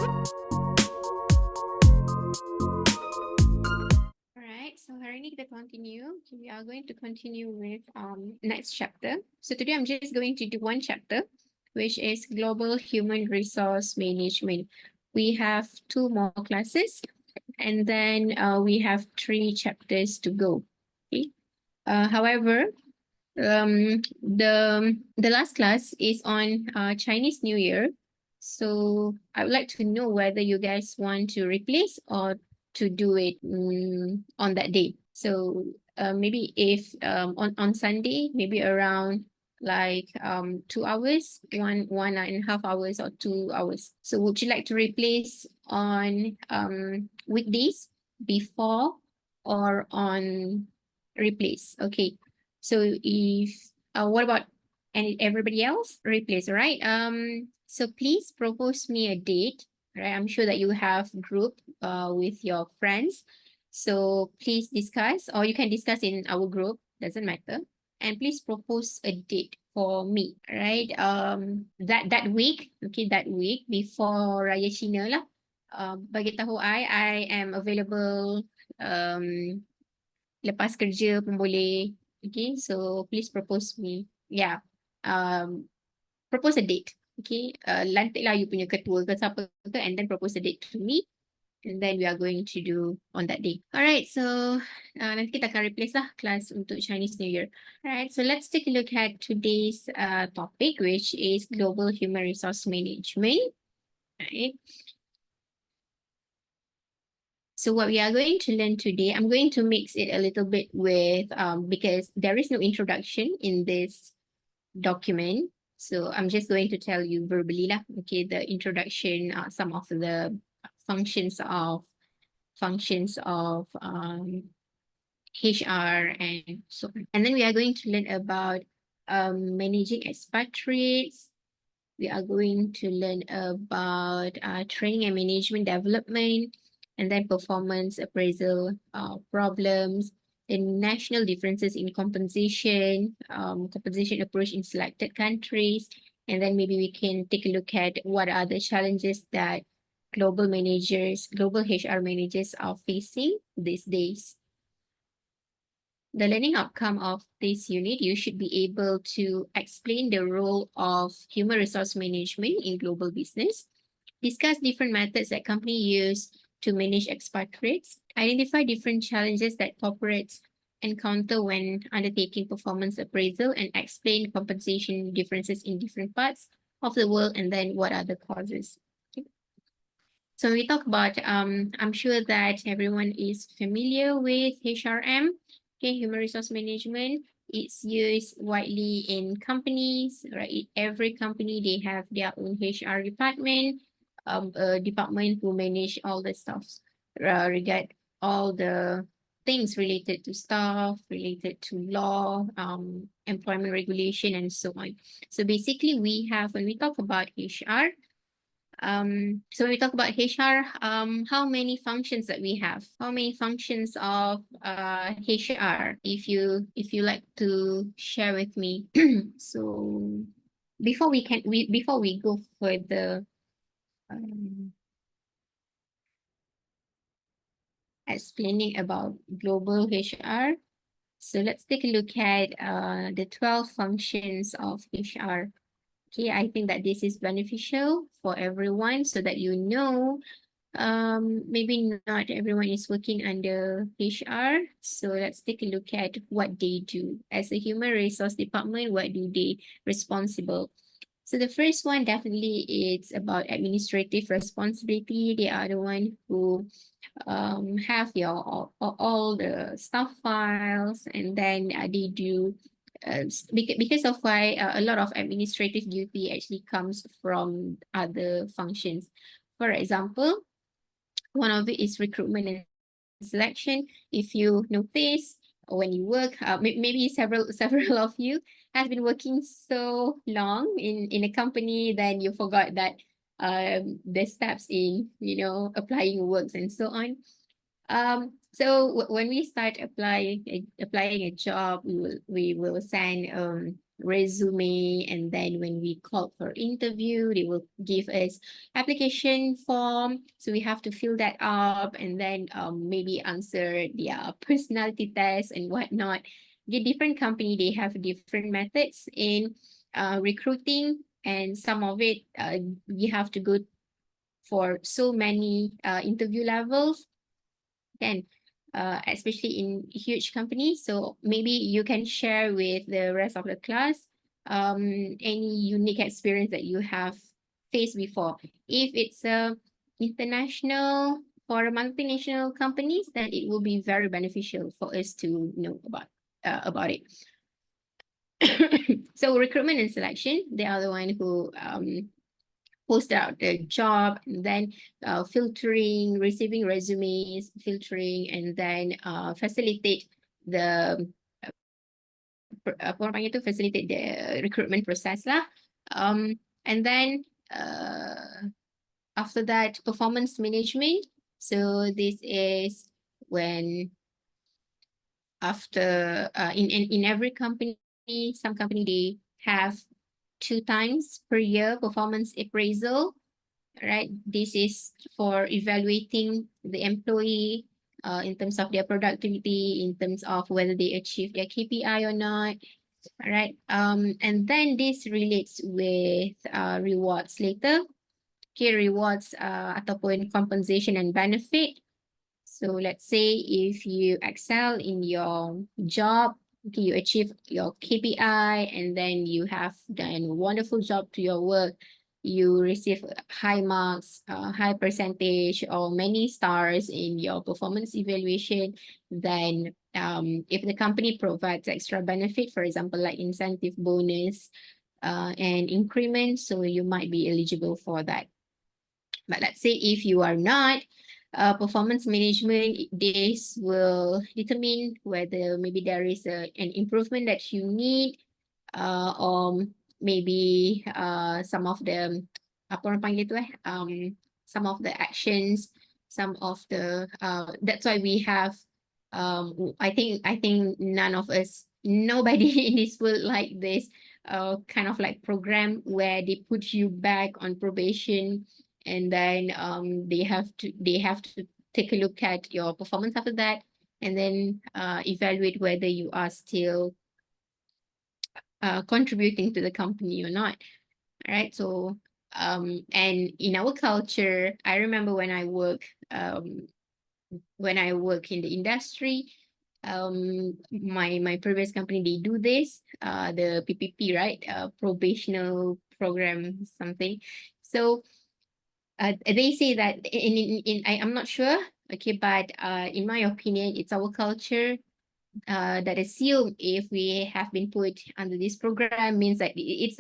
Alright, so hari ini kita continue. We are going to continue with next chapter. So today I'm just going to do one chapter, which is Global Human Resource Management. We have 2 more classes, and then we have 3 chapters to go. Okay. However, the last class is on Chinese New Year. So I would like to know whether you guys want to replace or to do it on that day. So maybe if on Sunday, maybe around like 2 hours, 1.5 hours or 2 hours. So would you like to replace on weekdays before or on replace? Okay. So if what about everybody else? Replace, right? So please propose me a date, right? I'm sure that you have group with your friends. So please discuss, or you can discuss in our group, doesn't matter. And please propose a date for me, right? That week, okay, that week before Raya Cina lah. Bagi tahu I am available lepas kerja pun boleh. Okay, so please propose me. Yeah, propose a date. Okay, lantik lah you punya ketua ke siapa ke, and then propose a date to me. And then we are going to do on that day. Alright, so nanti kita akan replace lah kelas untuk Chinese New Year. Alright, so let's take a look at today's topic, which is Global Human Resource Management. Right. So what we are going to learn today, I'm going to mix it a little bit with, because there is no introduction in this document. So I'm just going to tell you verbally lah, okay, the introduction, some of the functions of HR and so on. And then we are going to learn about managing expatriates. We are going to learn about training and management development, and then performance appraisal problems, the national differences in compensation, compensation approach in selected countries, and then maybe we can take a look at what are the challenges that global HR managers are facing these days. The learning outcome of this unit, you should be able to explain the role of human resource management in global business, discuss different methods that companies use to manage expatriates, identify different challenges that corporates encounter when undertaking performance appraisal, and explain compensation differences in different parts of the world, and then what are the causes. Okay. So when we talk about, I'm sure that everyone is familiar with HRM, okay, human resource management. It's used widely in companies, right? Every company, they have their own HR department, a department who manage all the stuff, regard all the things related to staff, related to law, employment regulation, and so on. So basically, when we talk about HR, so when we talk about HR, how many functions that we have? How many functions of HR? If you like to share with me. So before we go further, explaining about global HR. So let's take a look at the 12 functions of HR. Okay, I think that this is beneficial for everyone so that you know, maybe not everyone is working under HR. So let's take a look at what they do. As a human resource department, what do they responsible? So the first one definitely it's about administrative responsibility. They are the one who have all the staff files, and then they do because of why a lot of administrative duty actually comes from other functions. For example, one of it is recruitment and selection. If you notice when you work, maybe several of you has been working so long in a company, then you forgot that the steps in applying works and so on. So when we start applying a job, we will send resume, and then when we call for interview, they will give us application form. So we have to fill that up and then maybe answer their personality test and whatnot. The different company, they have different methods in recruiting, and some of it we have to go for so many interview levels, and especially in huge companies. So maybe you can share with the rest of the class any unique experience that you have faced before. If it's a international or a multinational companies, then it will be very beneficial for us to know about it. So recruitment and selection, they are the one who post out the job, and then filtering, receiving resumes, filtering, and then facilitate the apa orang panggil tu, facilitate the recruitment process lah. And then after that, performance management. So this is when after in every company, some company they have 2 times per year performance appraisal, right? This is for evaluating the employee in terms of their productivity, in terms of whether they achieve their KPI or not. All right. And then this relates with rewards later. Okay, rewards ataupun compensation and benefit. So let's say if you excel in your job, okay, you achieve your KPI, and then you have done a wonderful job to your work, you receive high marks, high percentage, or many stars in your performance evaluation, then if the company provides extra benefit, for example, like incentive bonus and increment, so you might be eligible for that. But let's say if you are not, performance management, this will determine whether maybe there is an improvement that you need, or maybe some of the apa orang panggil tu some of the actions, some of the that's why we have I think none of us, nobody in this world like this kind of like program where they put you back on probation, and then they have to take a look at your performance after that, and then evaluate whether you are still contributing to the company or not. All right. So and in our culture, I remember when I work in the industry, my previous company, they do this, the PPP, right? Probational program, something. So they say that I'm not sure, okay, but in my opinion, it's our culture that assume if we have been put under this program means that it's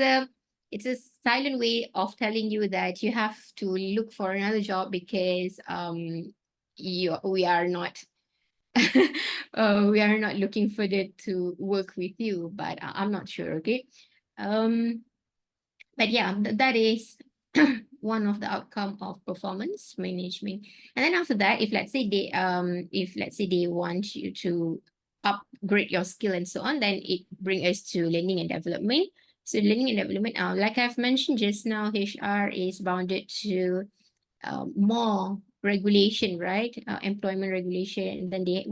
a silent way of telling you that you have to look for another job because we are not we are not looking further to work with you, but I'm not sure, okay. But yeah, that is one of the outcome of performance management. And then after that, if let's say they want you to upgrade your skill and so on, then it brings us to learning and development. So learning and development, like I've mentioned just now, HR is bounded to more regulation, right? Employment regulation, and then they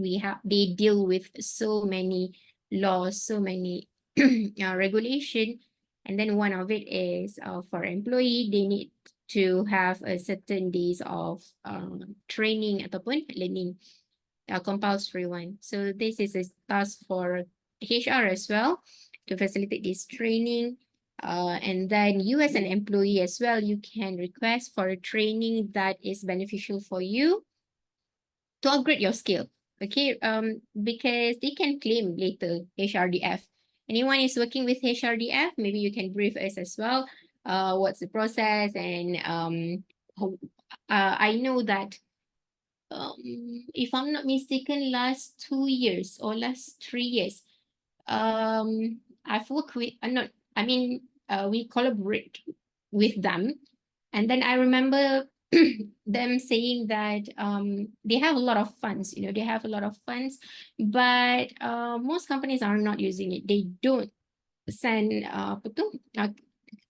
deal with so many laws, so many regulation. And then one of it is for employee, they need to have a certain days of training ataupun learning, compulsory one. So this is a task for HR as well to facilitate this training. And then you as an employee as well, you can request for a training that is beneficial for you to upgrade your skill. Okay, because they can claim later HRDF. Anyone is working with HRDF, maybe you can brief us as well. What's the process? And I know that if I'm not mistaken, last 2 years or last 3 years, I've worked with not I mean we collaborate with them, and then I remember them saying that they have a lot of funds, they have a lot of funds, but most companies are not using it. They don't send apa tu,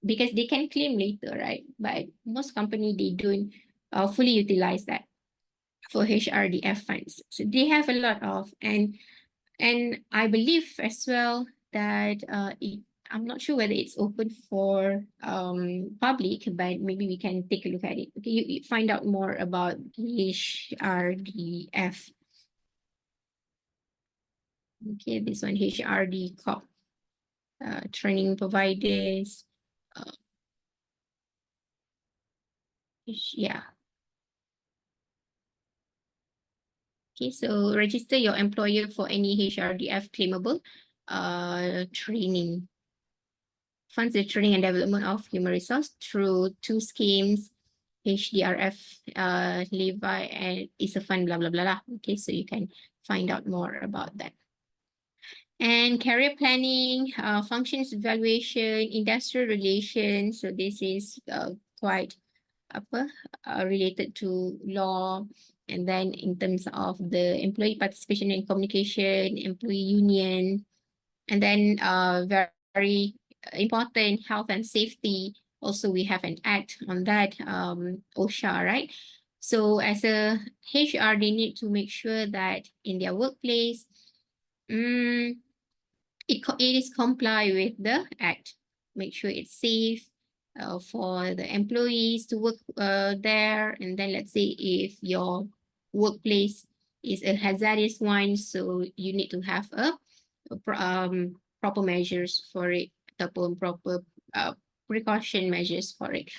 because they can claim later, right? But most company, they don't fully utilize that for HRDF funds. So they have a lot of, and I believe as well that I'm not sure whether it's open for public, but maybe we can take a look at it. Okay, you find out more about HRDF. Okay, this one, HRD Corp, training providers. Uh, yeah. Okay, so register your employer for any HRDF claimable training. Funds the training and development of human resource through two schemes, HDRF, Levi, and is a fund, blah, blah, blah, blah. Okay, so you can find out more about that. And career planning, functions evaluation, industrial relations. So this is quite related to law. And then in terms of the employee participation and communication, employee union, and then very important, health and safety. Also, we have an act on that, OSHA, right? So as a HR, they need to make sure that in their workplace, it is comply with the act. Make sure it's safe for the employees to work there. And then let's say if your workplace is a hazardous one, so you need to have a proper measures for it, proper precaution measures for it.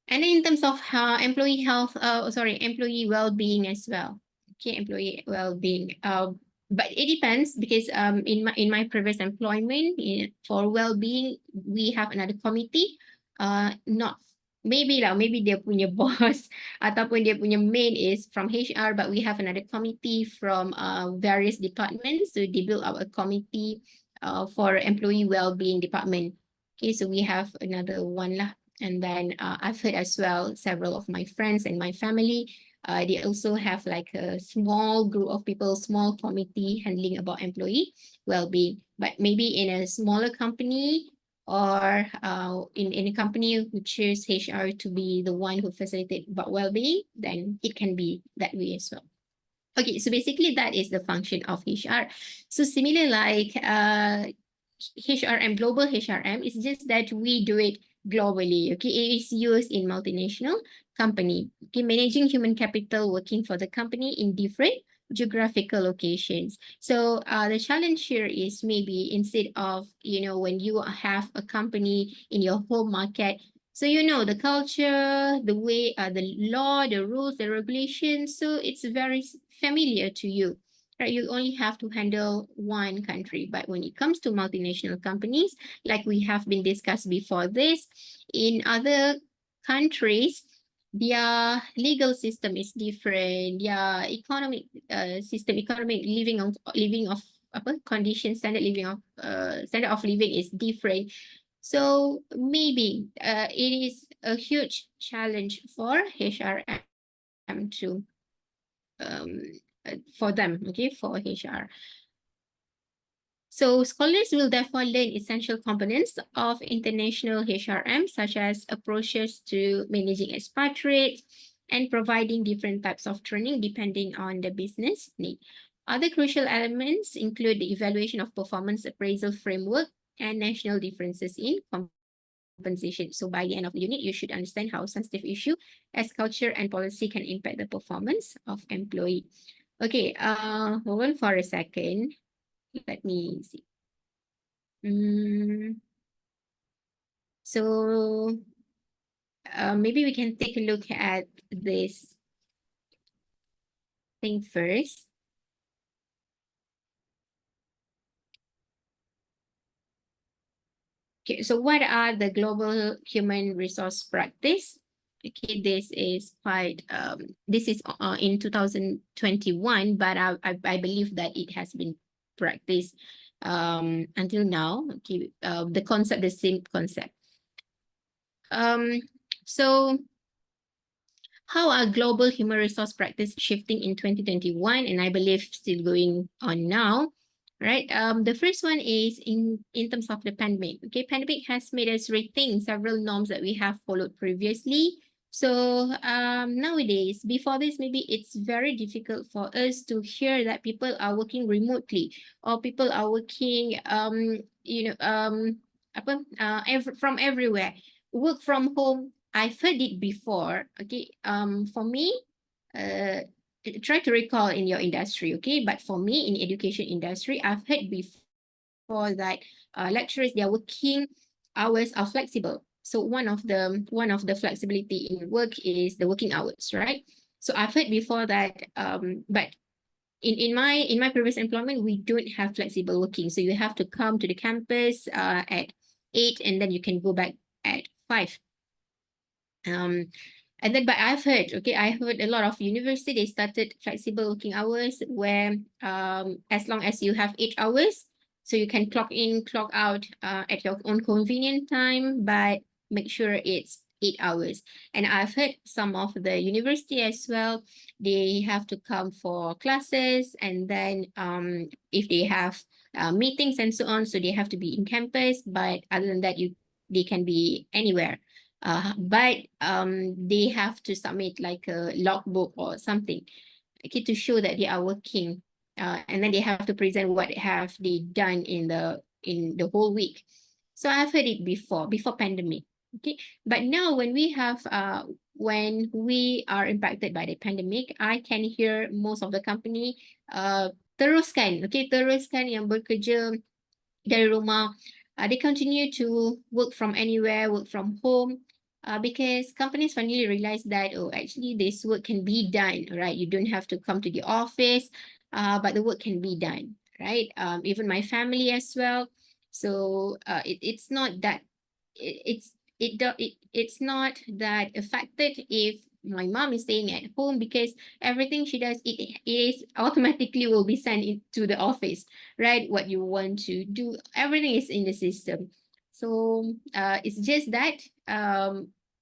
And then in terms of employee health, employee well-being as well. Okay, employee well-being. But it depends because in my previous employment for well-being, we have another committee. Not maybe lah, maybe dia punya boss ataupun dia punya main is from HR, but we have another committee from various departments. So they build up a committee for employee well-being department. Okay, so we have another one lah. And then I've heard as well, several of my friends and my family, they also have like a small group of people, small committee handling about employee well-being. But maybe in a smaller company or in a company who choose HR to be the one who facilitate about well-being, then it can be that way as well. Okay, so basically that is the function of HR. So similar like HRM, global HRM, is just that we do it globally. Okay, it is used in multinational company. Okay, managing human capital, working for the company in different geographical locations. So the challenge here is maybe instead of, when you have a company in your home market, so the culture, the way, the law, the rules, the regulations, so it's very familiar to you. Right, you only have to handle one country. But when it comes to multinational companies, like we have been discussed before this, in other countries, their legal system is different. Their economic system, economic living of condition, standard of living is different. So maybe it is a huge challenge for HRM to for them, okay, for HR. So scholars will therefore learn essential components of international HRM, such as approaches to managing expatriates and providing different types of training depending on the business need. Other crucial elements include the evaluation of performance appraisal framework and national differences in compensation. So by the end of the unit, you should understand how sensitive issue as culture and policy can impact the performance of employee. Okay, hold on for a second. Let me see. So maybe we can take a look at this thing first. Okay, so what are the global human resource practice? Okay, this is quite, this is in 2021, but I believe that it has been practiced until now. Okay, the concept, the same concept. So how are global human resource practice shifting in 2021, and I believe still going on now? right? The first one is in terms of the pandemic. Okay, pandemic has made us rethink several norms that we have followed previously. So nowadays, before this, maybe it's very difficult for us to hear that people are working remotely or people are working from everywhere. Work from home. I've heard it before. Okay. For me, uh try to recall in your industry, okay? But for me, in education industry, I've heard before that lecturers, their working hours are flexible. So one of the flexibility in work is the working hours, right? So I've heard before that, but in my previous employment, we don't have flexible working. So you have to come to the campus at 8 and then you can go back at 5. Um, and then, but I heard a lot of university, they started flexible working hours where as long as you have 8 hours, so you can clock in, clock out at your own convenient time, but make sure it's 8 hours. And I've heard some of the university as well, they have to come for classes, and then if they have meetings and so on, so they have to be in campus, but other than that, they can be anywhere. But they have to submit like a logbook or something, okay, to show that they are working. And then they have to present what have they done in the whole week. So I've heard it before pandemic. Okay. But now when we are impacted by the pandemic, I can hear most of the company teruskan yang bekerja dari rumah. They continue to work from anywhere, work from home, because companies finally realize that, oh, actually this work can be done, right? You don't have to come to the office, but the work can be done, right? Even my family as well. So it's not that it's not that affected if my mom is staying at home, because everything she does, it is automatically will be sent into the office, right? What you want to do, everything is in the system. So it's just that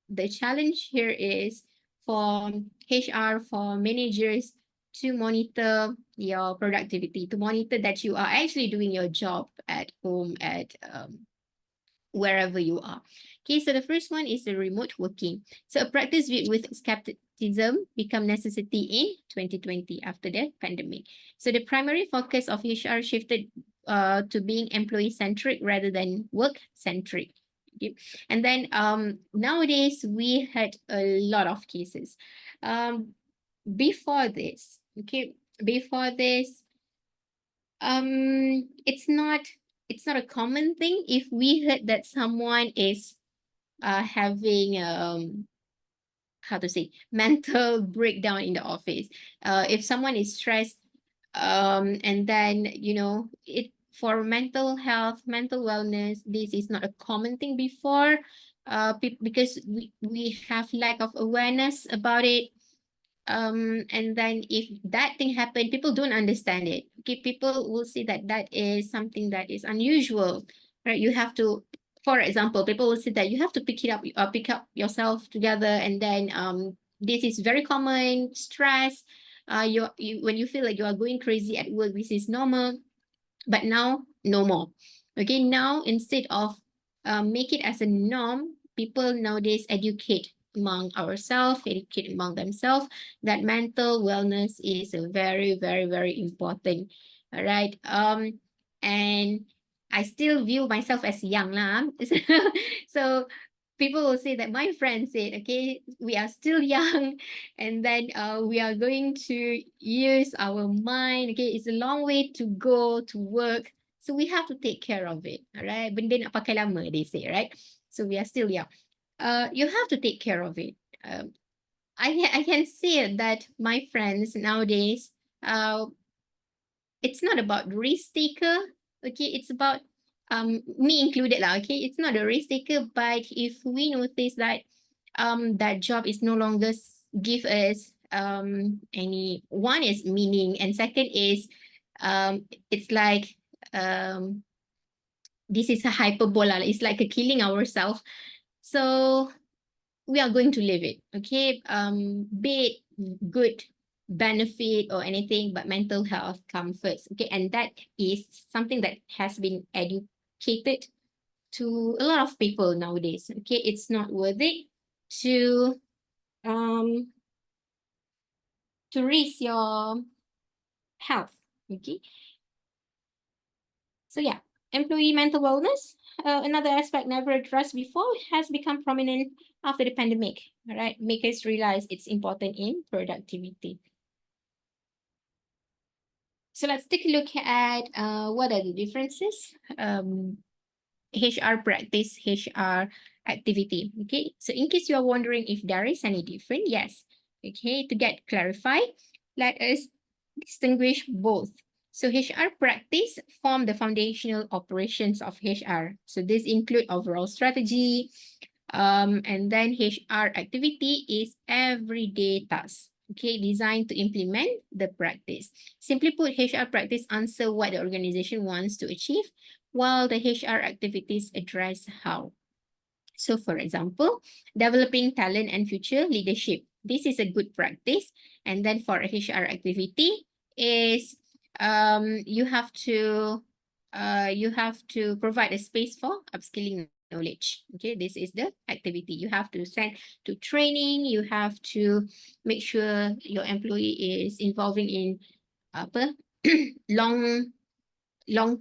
the challenge here is for HR, for managers to monitor your productivity, to monitor that you are actually doing your job at home, at wherever you are. Okay, so the first one is the remote working. So a practice viewed with skepticism become necessity in 2020 after the pandemic. So the primary focus of HR shifted to being employee-centric rather than work-centric. Okay. And then nowadays, we had a lot of cases. Before this, it's not a common thing if we heard that someone is having how to say, mental breakdown in the office. If someone is stressed, and then it for mental health, mental wellness, this is not a common thing before, because we have lack of awareness about it. And then if that thing happened, people don't understand it. Okay, people will say that that is something that is unusual, right? You have to, for example, people will say that you have to pick up yourself together, and then this is very common stress. You when you feel like you are going crazy at work, this is normal. But now, no more. Okay, now instead of make it as a norm, people nowadays educate among themselves that mental wellness is a very, very, very important. All right. And I still view myself as young lah. So people will say that my friend said, okay, we are still young, and then we are going to use our mind. Okay, it's a long way to go to work, so we have to take care of it. All right, benda nak pakai lama, they say, right? So we are still young. You have to take care of it. I can see that my friends nowadays, it's not about risk taker. Okay, it's about me included lah. Okay, it's not a risk taker, but if we notice that that job is no longer give us any, one is meaning, and second is it's like this is a hyperbola, it's like a killing ourselves, so we are going to live it. Okay, be it good benefit or anything, but mental health comes first. Okay, and that is something that has been educated to a lot of people nowadays. Okay, it's not worth it to um risk your health. Okay, so yeah, employee mental wellness, another aspect never addressed before, has become prominent after the pandemic. All right, makers realize it's important in productivity. So let's take a look at what are the differences. HR practice, HR activity. Okay, so in case you are wondering if there is any different, yes. Okay, to get clarified, let us distinguish both. So HR practice form the foundational operations of HR. So this include overall strategy, and then HR activity is everyday tasks. Okay, designed to implement the practice. Simply put, HR practice answer what the organization wants to achieve, while the HR activities address how. So for example, developing talent and future leadership. This is a good practice. And then for a HR activity is you have to provide a space for upskilling knowledge. Okay, this is the activity. You have to send to training, you have to make sure your employee is involving in apa long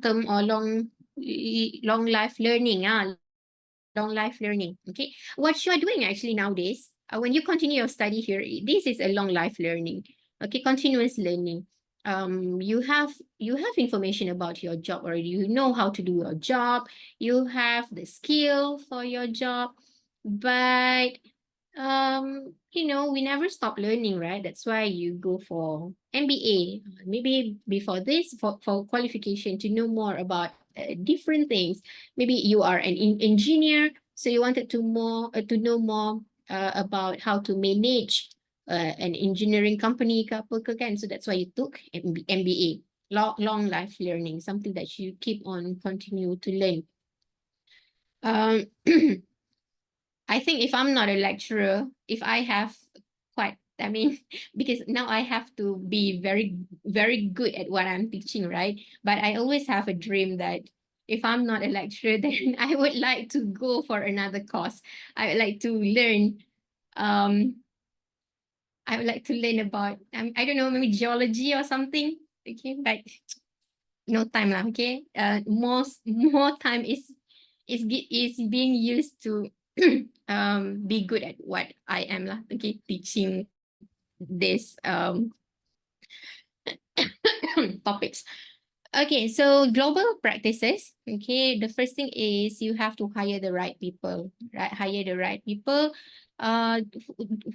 term or long life learning, long life learning. Okay, what you are doing actually nowadays, when you continue your study here, this is a long life learning. Okay, continuous learning. You have information about your job already. You know how to do your job. You have the skill for your job, but we never stop learning, right? That's why you go for MBA, maybe before this for qualification to know more about different things. Maybe you are an engineer, so you wanted to know more about how to manage an engineering company ke apa ke kan. So that's why you took MBA, long life learning, something that you keep on continue to learn. I think if I'm not a lecturer, if I have because now I have to be very, very good at what I'm teaching, right? But I always have a dream that if I'm not a lecturer, then I would like to go for another course. I would like to learn, um, I would like to learn about, I don't know, maybe geology or something. Okay, but no time lah. Okay, more time is being used to be good at what I am lah. Okay, teaching this topics. Okay, so global practices. Okay, the first thing is you have to hire the right people, right? Hire the right people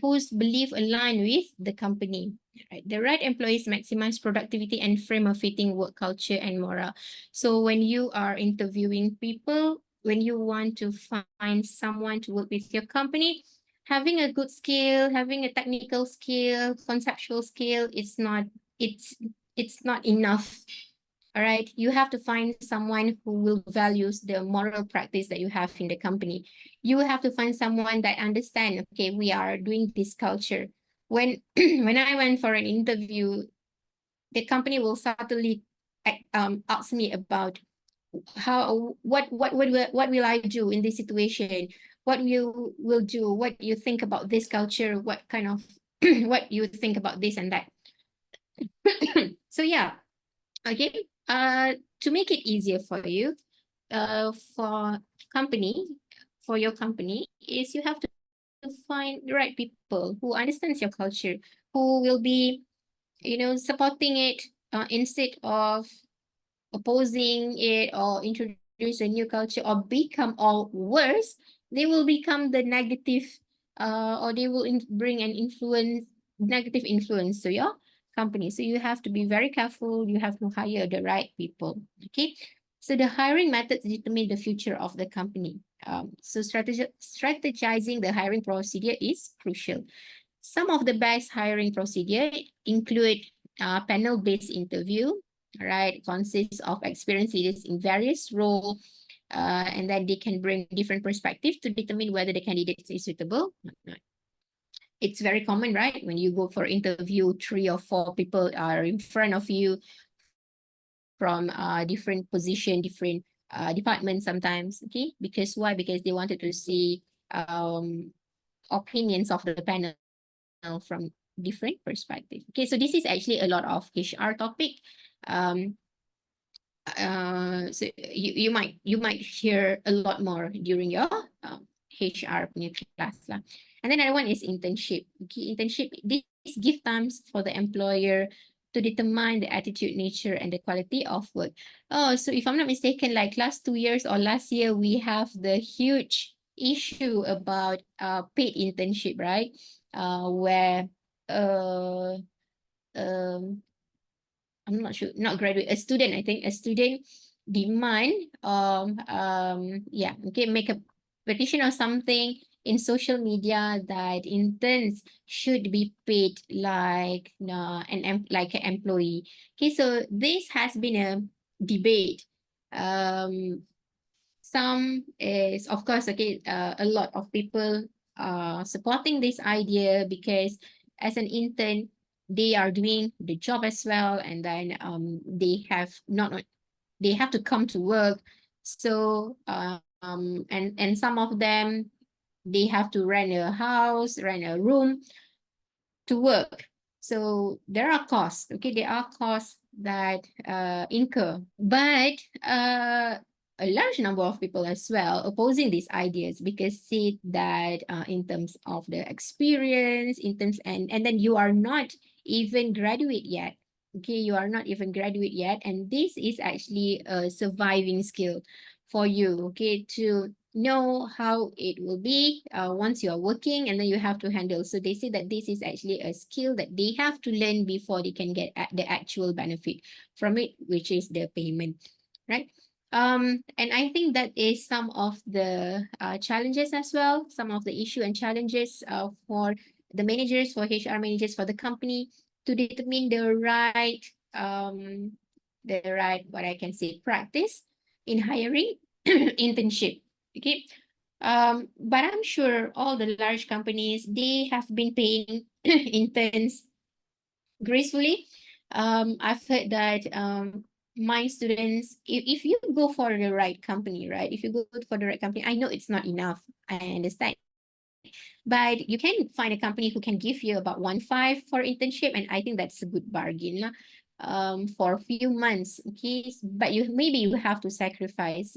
whose belief align with the company. Right? The right employees maximize productivity and frame a fitting work culture and morale. So when you are interviewing people, when you want to find someone to work with your company, having a good skill, having a technical skill, conceptual skill, it's not enough. All right, you have to find someone who will values the moral practice that you have in the company. You have to find someone that understand, okay, we are doing this culture. When when I went for an interview, the company will certainly ask me about what will I do in this situation? What you will do? What you think about this culture? What kind of what you think about this and that? So yeah, okay. To make it easier for you, for company, for your company, is you have to find the right people who understands your culture, who will be, supporting it instead of opposing it or introduce a new culture or become all worse, they will become the negative or they will bring an negative influence to your company. So you have to be very careful. You have to hire the right people. Okay. So the hiring methods determine the future of the company. So strategizing the hiring procedure is crucial. Some of the best hiring procedure include panel-based interview, right? Consists of experienced leaders in various roles, and then they can bring different perspectives to determine whether the candidate is suitable or not. it's very common, right? When you go for interview, 3 or 4 people are in front of you from different position, different departments sometimes. Okay, because why? Because they wanted to see opinions of the panel from different perspective. Okay, so this is actually a lot of HR topic. Um, so you might hear a lot more during your HR punya class lah. And then another one is internship. Okay, internship, this give times for the employer to determine the attitude, nature, and the quality of work. Oh, so if I'm not mistaken, like last 2 years or last year, we have the huge issue about paid internship, right? Where uh um I'm not sure, not graduate, a student, I think, a student demand, yeah, okay, make a petition or something in social media that interns should be paid like like an employee. Okay, so this has been a debate. Um, some is, of course, okay, a lot of people are supporting this idea because as an intern, they are doing the job as well, and then they have not they have to come to work. So and some of them, they have to rent a house, rent a room to work. So there are costs, okay, there are costs that incur. But a large number of people as well opposing these ideas because see that in terms of the experience, in terms, and then you are not even graduate yet. Okay, you are not even graduate yet, and this is actually a surviving skill for you, okay, to know how it will be once you are working, and then you have to handle. So they say that this is actually a skill that they have to learn before they can get the actual benefit from it, which is the payment, right? And I think that is some of the challenges as well, some of the issue and challenges for the managers, for HR managers, for the company to determine the right, what I can say, practice in hiring internship. Okay. But I'm sure all the large companies, they have been paying interns gracefully. I've heard that my students, if you go for the right company, right? If you go for the right company, I know it's not enough. I understand. But you can find a company who can give you about 1.5 for internship, and I think that's a good bargain lah. For a few months, okay. But maybe you have to sacrifice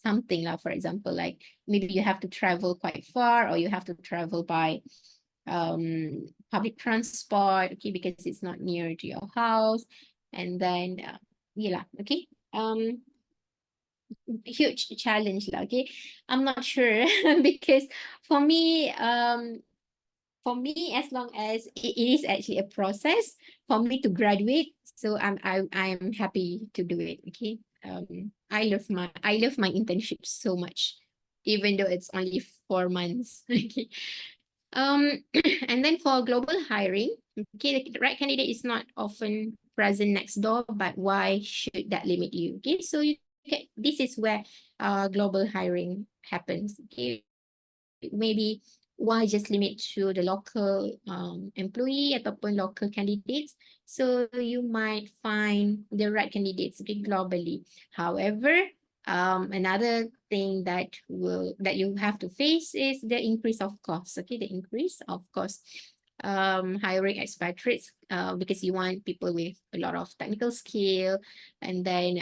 something lah. For example, like maybe you have to travel quite far, or you have to travel by public transport, okay, because it's not near to your house. And then yeah, okay. Huge challenge lah, okay. I'm not sure because for me, as long as it is actually a process for me to graduate, so I'm happy to do it. Okay. I love my internship so much, even though it's only 4 months. Okay. And then for global hiring, okay, the right candidate is not often present next door, but why should that limit you? Okay, so this is where global hiring happens. Okay, maybe why just limit to the local employee ataupun local candidates? So you might find the right candidates, okay, globally. However, another thing that you have to face is the increase of costs. Okay, the increase of cost. Hiring expatriates because you want people with a lot of technical skill, and then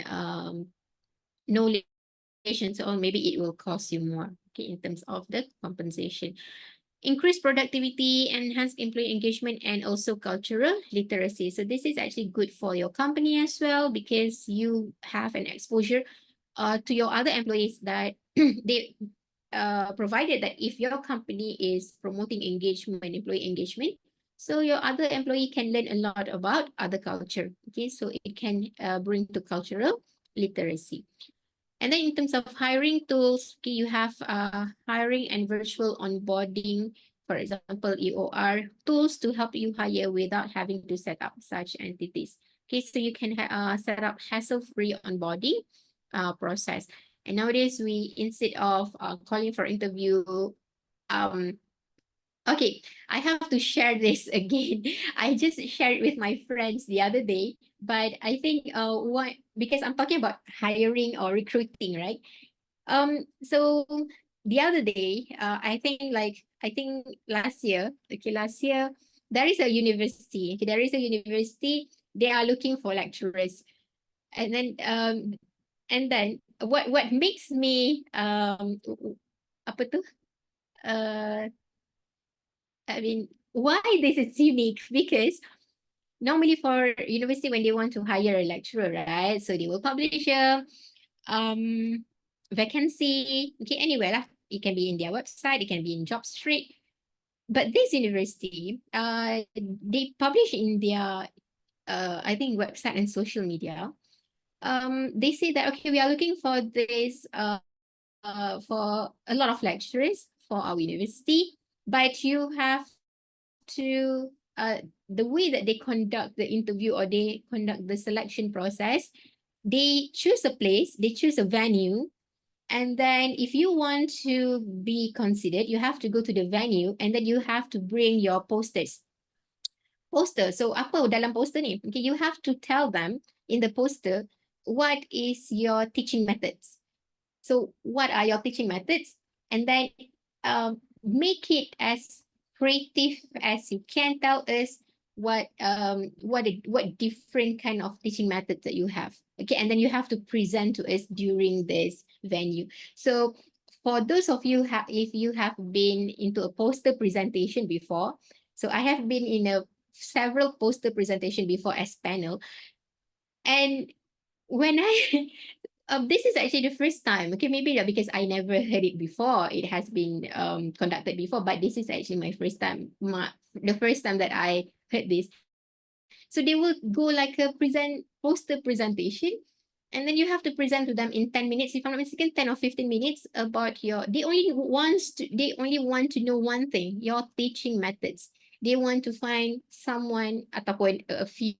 knowledge, so maybe it will cost you more, okay, in terms of the compensation. Increase productivity, enhance employee engagement, and also cultural literacy. So this is actually good for your company as well because you have an exposure to your other employees that they provided that if your company is promoting engagement, employee engagement, so your other employee can learn a lot about other culture. Okay, so it can bring to cultural literacy. And then in terms of hiring tools, okay, you have hiring and virtual onboarding, for example, EOR tools to help you hire without having to set up such entities. Okay, so you can set up hassle-free onboarding process. And nowadays, instead of calling for interview, um, Okay, I have to share this again. I just shared it with my friends the other day, but I think what, because I'm talking about hiring or recruiting, right? So the other day, I think last year, there is a university. Okay, there is a university. They are looking for lecturers, and then what makes me apa tu? I mean, why this is unique? Because normally for university, when they want to hire a lecturer, right? So they will publish a um vacancy, okay, anywhere lah. It can be in their website, it can be in job street. But this university, they publish in their I think website and social media. They say that okay, we are looking for this for a lot of lecturers for our university, but you have to the way that they conduct the interview or they conduct the selection process, they choose a place, they choose a venue, and then if you want to be considered, you have to go to the venue and then you have to bring your posters. Poster. So apa dalam poster ni? Okay, you have to tell them in the poster what is your teaching methods. So what are your teaching methods? And then make it as creative as you can. Tell us what different kind of teaching methods that you have. Okay, and then you have to present to us during this venue. So for those of you if you have been into a poster presentation before, so I have been in a several poster presentation before as panel, and when I this is actually the first time. Okay, maybe because I never heard it before. It has been conducted before, but this is actually my first time. The first time that I heard this. So they will go like a poster presentation, and then you have to present to them in 10 minutes, if I'm not mistaken, 10 or 15 minutes about your. They only want to know one thing: your teaching methods. They want to find someone ataupun a few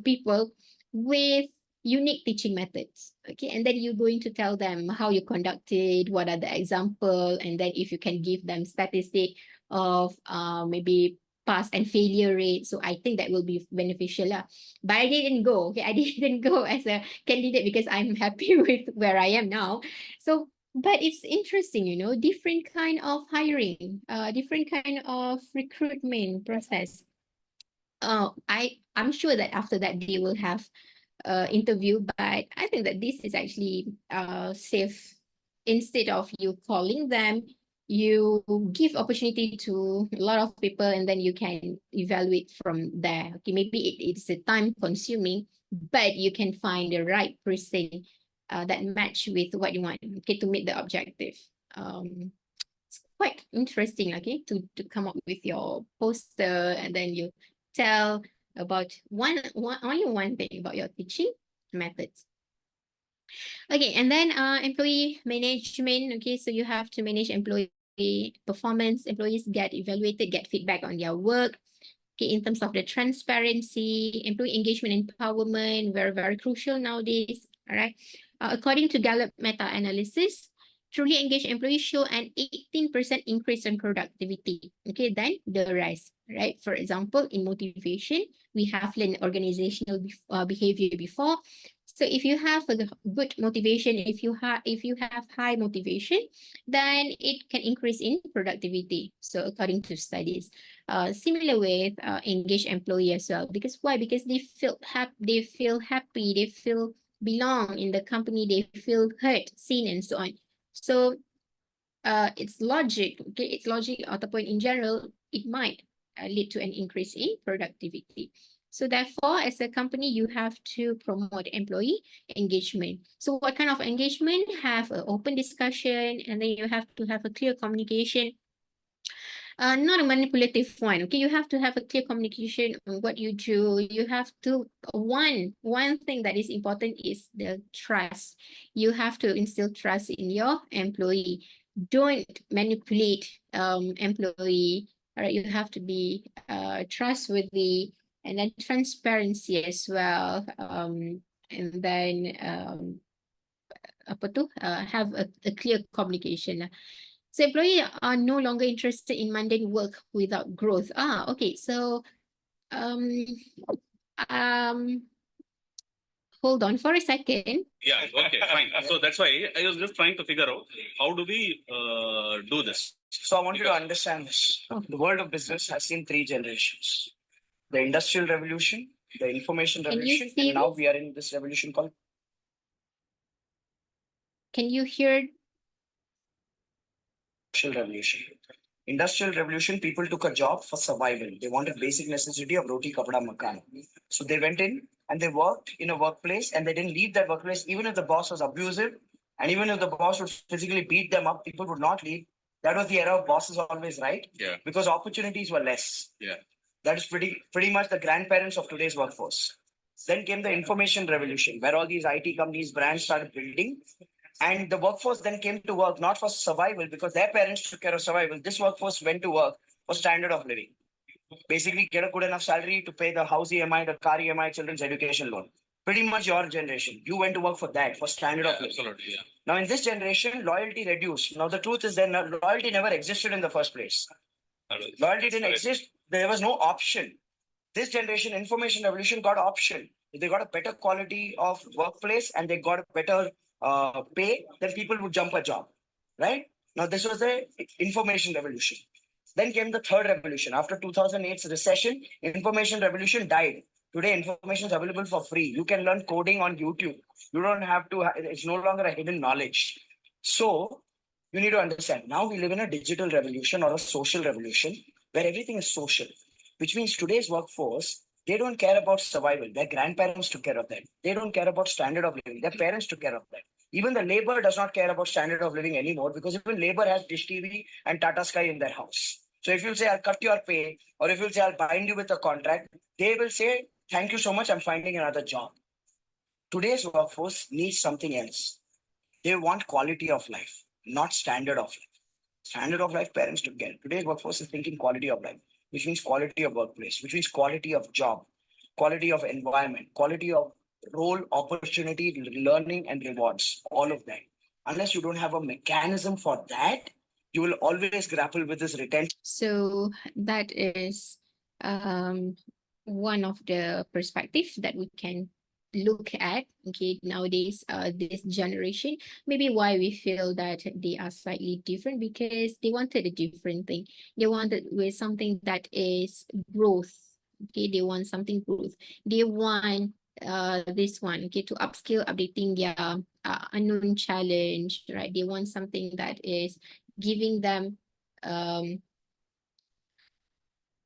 people with unique teaching methods. Okay, and then you're going to tell them how you conducted, what are the example, and then if you can give them statistic of maybe pass and failure rate. So I think that will be beneficial lah. But I didn't go. Okay, I didn't go as a candidate because I'm happy with where I am now. So, but it's interesting, different kind of hiring, different kind of recruitment process. I'm sure that after that they will have interview, but I think that this is actually safe. Instead of you calling them, you give opportunity to a lot of people and then you can evaluate from there. Okay, maybe it's a time consuming, but you can find the right person that match with what you want, okay, to meet the objective. It's quite interesting, okay, to come up with your poster and then you tell about only one thing about your teaching methods. Okay, and then employee management. Okay, so you have to manage employee performance. Employees get evaluated, get feedback on their work. Okay, in terms of the transparency, employee engagement, empowerment, very, very crucial nowadays. All right. According to Gallup meta-analysis, truly engaged employees show an 18% increase in productivity. Okay, then the rest, right? For example, in motivation, we have learned organizational behavior before. So if you have a good motivation, if you have high motivation, then it can increase in productivity. So according to studies, similar with engaged employee as well. Because why? Because they feel happy, they feel belong in the company, they feel heard, seen, and so on. So it's logic. Okay, it's logic ataupun in general, it might lead to an increase in productivity. So therefore, as a company, you have to promote employee engagement. So what kind of engagement? Have an open discussion, and then you have to have a clear communication, not a manipulative one. Okay, you have to have a clear communication on what you do. You have to one thing that is important is the trust. You have to instill trust in your employee. Don't manipulate employee. All right, you have to be trustworthy, and then transparency as well. And then apa tu? Have a clear communication. So employees are no longer interested in mundane work without growth. Okay. So um hold on for a second. Yeah, okay, fine. So that's why I was just trying to figure out how do we do this. So I want you to understand this. The world of business has seen three generations. The industrial revolution, the information Can you revolution, see and now this? we are in this revolution called Can you hear? industrial revolution. Industrial revolution, people took a job for survival. They wanted basic necessity of roti, kapda, makan. So they went in and they worked in a workplace and they didn't leave that workplace even if the boss was abusive and even if the boss would physically beat them up, people would not leave. That was the era of bosses always right. Yeah. Because opportunities were less. Yeah. That is pretty much the grandparents of today's workforce. Then came the information revolution, where all these IT companies, brands started building, and the workforce then came to work not for survival because their parents took care of survival. This workforce went to work for standard of living. Basically, get a good enough salary to pay the house EMI, the car EMI, children's education loan. Pretty much your generation. You went to work for that, for standard of living. Absolutely, yeah. Now, in this generation, loyalty reduced. Now, the truth is that loyalty never existed in the first place. Loyalty didn't exist. There was no option. This generation, information revolution, got option. If they got a better quality of workplace and they got a better pay, then people would jump a job, right? Now, this was the information revolution. Then came the third revolution. After 2008's recession, information revolution died. Today, information is available for free. You can learn coding on YouTube. You don't have to, it's no longer a hidden knowledge. So, you need to understand now we live in a digital revolution or a social revolution where everything is social, which means today's workforce, they don't care about survival. Their grandparents took care of that. They don't care about standard of living. Their parents took care of that. Even the labor does not care about standard of living anymore because even labor has Dish TV and Tata Sky in their house. So if you say, I'll cut your pay, or if you say, I'll bind you with a contract, they will say, thank you so much, I'm finding another job. Today's workforce needs something else. They want quality of life, not standard of life. Standard of life, parents took care. Today's workforce is thinking quality of life, which means quality of workplace, which means quality of job, quality of environment, quality of role, opportunity, learning, and rewards, all of that. Unless you don't have a mechanism for that, you will always grapple with this retention. So that is one of the perspectives that we can look at, okay, nowadays, this generation, maybe why we feel that they are slightly different because they wanted a different thing. They wanted with something that is growth, okay, they want something growth. They want this one, okay, to upskill, updating their unknown challenge, right? They want something that is giving them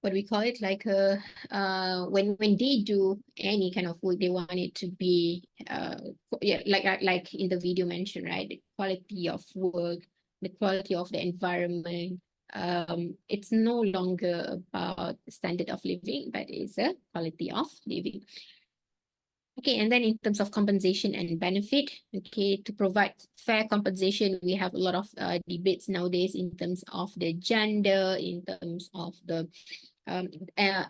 what we call it, like when they do any kind of work, they want it to be yeah, like in the video mentioned, right? The quality of work, the quality of the environment. It's no longer about standard of living, but it's a quality of living. Okay, and then in terms of compensation and benefit, okay, to provide fair compensation, we have a lot of debates nowadays in terms of the gender, in terms of the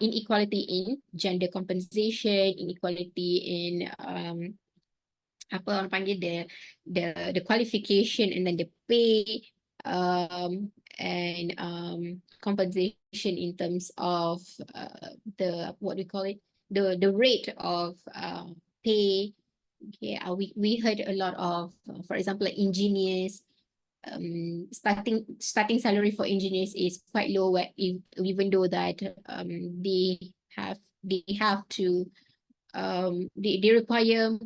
inequality in gender compensation, inequality in apa orang panggil the qualification and then the pay and compensation in terms of the what we call it, the rate of pay. Okay, we heard a lot of, for example, like engineers. Starting salary for engineers is quite low, even though that they have to they require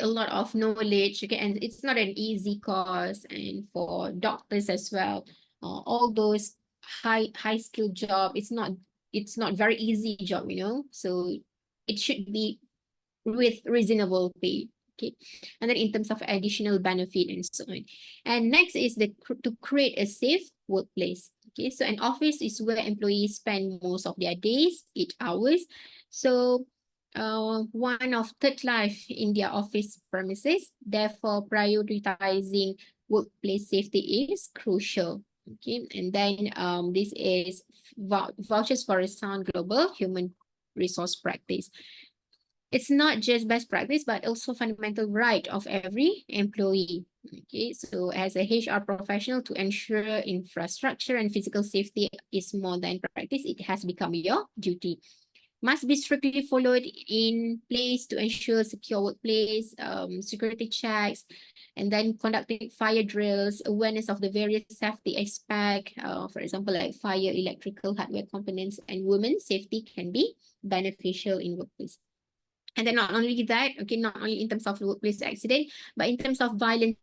a lot of knowledge, okay, and it's not an easy course, and for doctors as well, all those high skill job, it's not very easy job, so it should be with reasonable pay. Okay, and then in terms of additional benefit and so on. And next is to create a safe workplace. Okay, so an office is where employees spend most of their days, 8 hours. So one of third life in their office premises. Therefore, prioritizing workplace safety is crucial. Okay, and then this is vouchers for a sound global human resource practice. It's not just best practice, but also fundamental right of every employee. Okay, so as a HR professional, to ensure infrastructure and physical safety is more than practice, it has become your duty. Must be strictly followed in place to ensure secure workplace, security checks, and then conducting fire drills, awareness of the various safety aspect, for example, like fire, electrical, hardware components, and women's safety can be beneficial in workplace. And then not only that, okay, not only in terms of workplace accident, but in terms of violence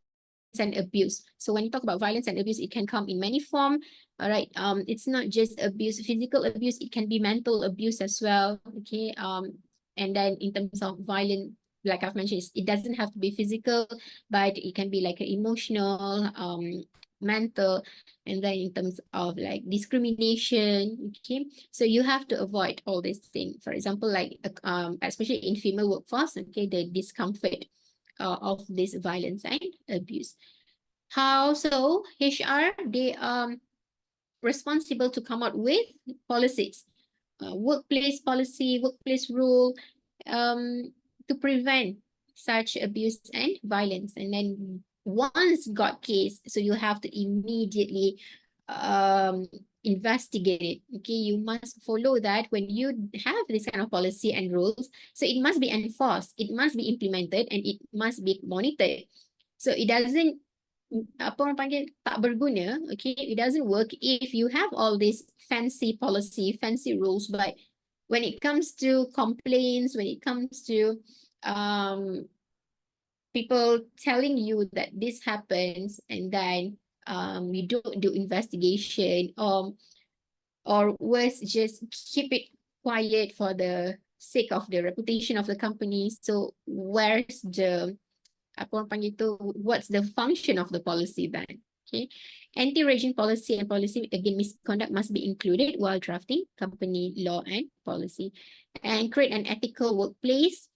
and abuse. So when you talk about violence and abuse, it can come in many forms. All right. It's not just abuse, physical abuse, it can be mental abuse as well. Okay. And then in terms of violent, like I've mentioned, it doesn't have to be physical, but it can be like emotional, mental, and then in terms of like discrimination. Okay. So you have to avoid all these things. For example, like especially in female workforce, okay, the discomfort of this violence and abuse. How so? HR, they are responsible to come out with policies, workplace policy, workplace rule, to prevent such abuse and violence. And then once got case, so you have to immediately investigate it. Okay, you must follow that when you have this kind of policy and rules. So it must be enforced, it must be implemented, and it must be monitored. So it doesn't, apa orang panggil, tak berguna. Okay, it doesn't work if you have all this fancy policy, fancy rules, but when it comes to complaints, when it comes to people telling you that this happens, and then you don't do investigation, or worse, just keep it quiet for the sake of the reputation of the company. So where's the, apa orang panggil tu, what's the function of the policy then? Okay, anti-raging policy and policy against misconduct must be included while drafting company law and policy, and create an ethical workplace.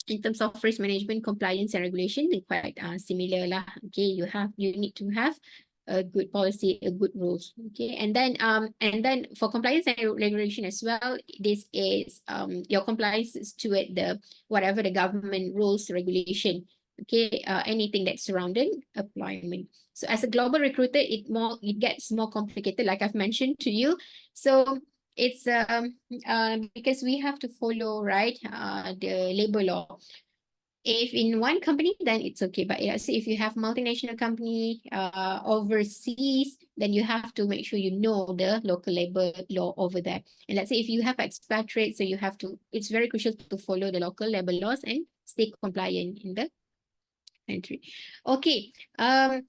In terms of risk management, compliance, and regulation, they're quite similar lah. Okay, you need to have a good policy, a good rules. Okay, and then for compliance and regulation as well, this is your compliance is toward the whatever the government rules, regulation. Okay, anything that's surrounding employment. So as a global recruiter, it gets more complicated, like I've mentioned to you. So it's because we have to follow, right, the labor law. If in one company, then it's okay. But let's say if you have multinational company overseas, then you have to make sure you know the local labor law over there. And let's say if you have expatriates, so you have to, it's very crucial to follow the local labor laws and stay compliant in the country. Okay,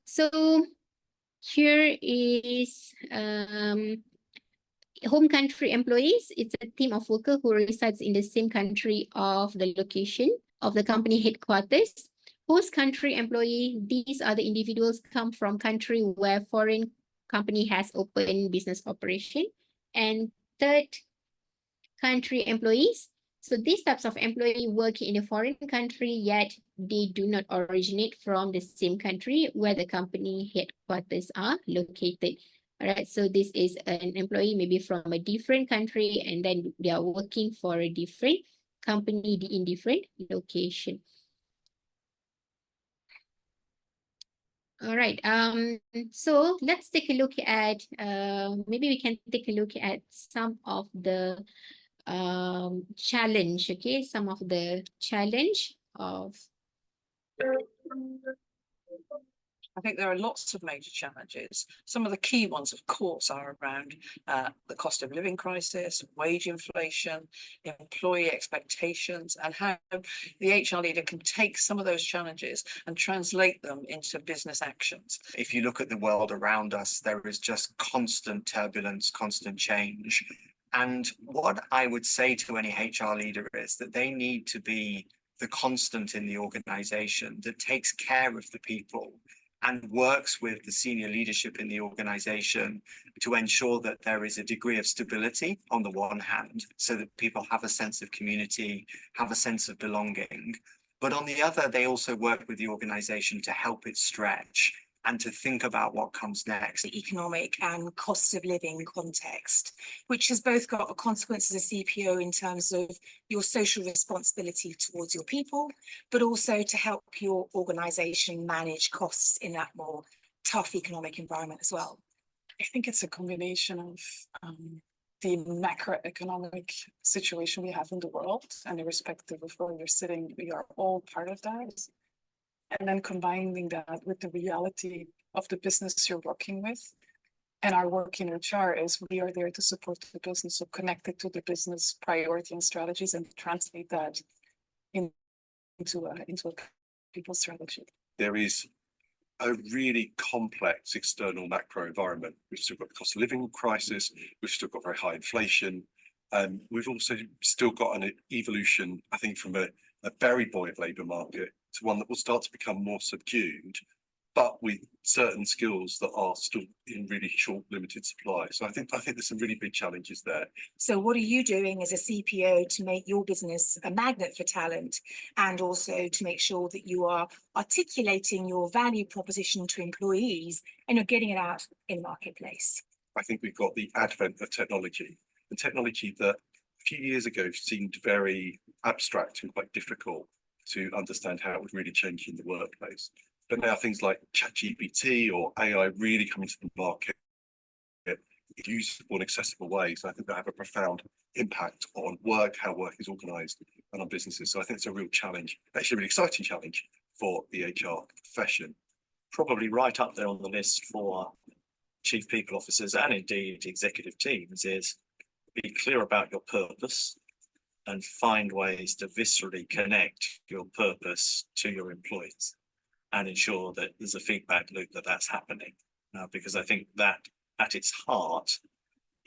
so here is home country employees. It's a team of workers who resides in the same country of the location of the company headquarters. Host country employee, these are the individuals come from country where foreign company has open business operation. And third country employees. So these types of employee work in a foreign country, yet they do not originate from the same country where the company headquarters are located. All right, so this is an employee maybe from a different country, and then they are working for a different company in different location. All right, so let's take a look at, maybe we can take a look at some of the challenge, okay, some of the challenge of I think there are lots of major challenges. Some of the key ones, of course, are around the cost of living crisis, wage inflation, employee expectations, and how the HR leader can take some of those challenges and translate them into business actions. If you look at the world around us, there is just constant turbulence, constant change. And what I would say to any HR leader is that they need to be the constant in the organization that takes care of the people and works with the senior leadership in the organization to ensure that there is a degree of stability on the one hand, so that people have a sense of community, have a sense of belonging. But on the other, they also work with the organization to help it stretch and to think about what comes next. The economic and cost of living context, which has both got a consequence as a CPO in terms of your social responsibility towards your people, but also to help your organization manage costs in that more tough economic environment as well. I think it's a combination of the macroeconomic situation we have in the world, and irrespective of where you're sitting, we are all part of that. And then combining that with the reality of the business you're working with. And our work in HR is we are there to support the business, so connected to the business priority and strategies, and translate that into a people strategy. There is a really complex external macro environment. We've still got the cost of living crisis, we've still got very high inflation, and we've also still got an evolution, I think, from a very buoyant labour market to one that will start to become more subdued, but with certain skills that are still in really short, limited supply. So I think there's some really big challenges there. So what are you doing as a CPO to make your business a magnet for talent, and also to make sure that you are articulating your value proposition to employees and you're getting it out in the marketplace? I think we've got the advent of technology, and technology that a few years ago seemed very abstract and quite difficult to understand how it was really changing the workplace. But now things like Gmgt or AI really coming to the market in usable and accessible ways. I think they have a profound impact on work, how work is organised, and on businesses. So I think it's a real challenge, actually a really exciting challenge for the HR profession. Probably right up there on the list for chief people officers and indeed executive teams is be clear about your purpose and find ways to viscerally connect your purpose to your employees and ensure that there's a feedback loop that's happening. Because I think that at its heart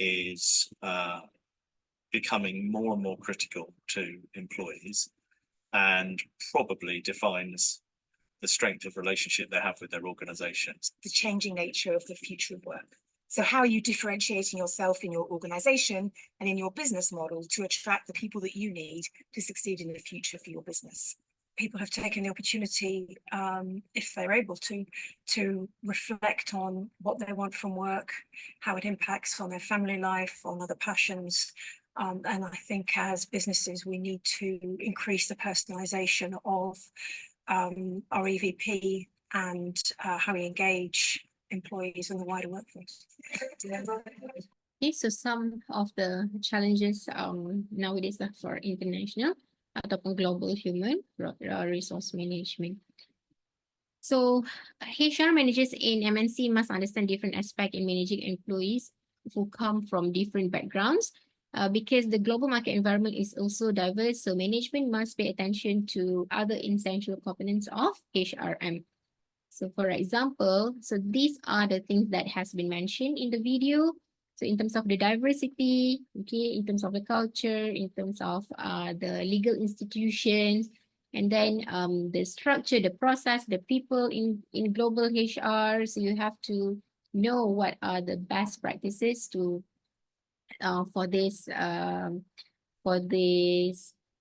is becoming more and more critical to employees and probably defines the strength of relationship they have with their organizations. The changing nature of the future of work. So how are you differentiating yourself in your organization and in your business model to attract the people that you need to succeed in the future for your business? People have taken the opportunity, if they're able to reflect on what they want from work, how it impacts on their family life, on other passions. And I think as businesses, we need to increase the personalization of our EVP and how we engage employees in the wider workforce. Okay, so some of the challenges nowadays are for international ataupun global human resource management. So HR managers in MNC must understand different aspects in managing employees who come from different backgrounds because the global market environment is also diverse. So management must pay attention to other essential components of HRM. So for example, so these are the things that has been mentioned in the video. So in terms of the diversity, okay, in terms of the culture, in terms of the legal institutions, and then the structure, the process, the people in global HR. So you have to know what are the best practices to for this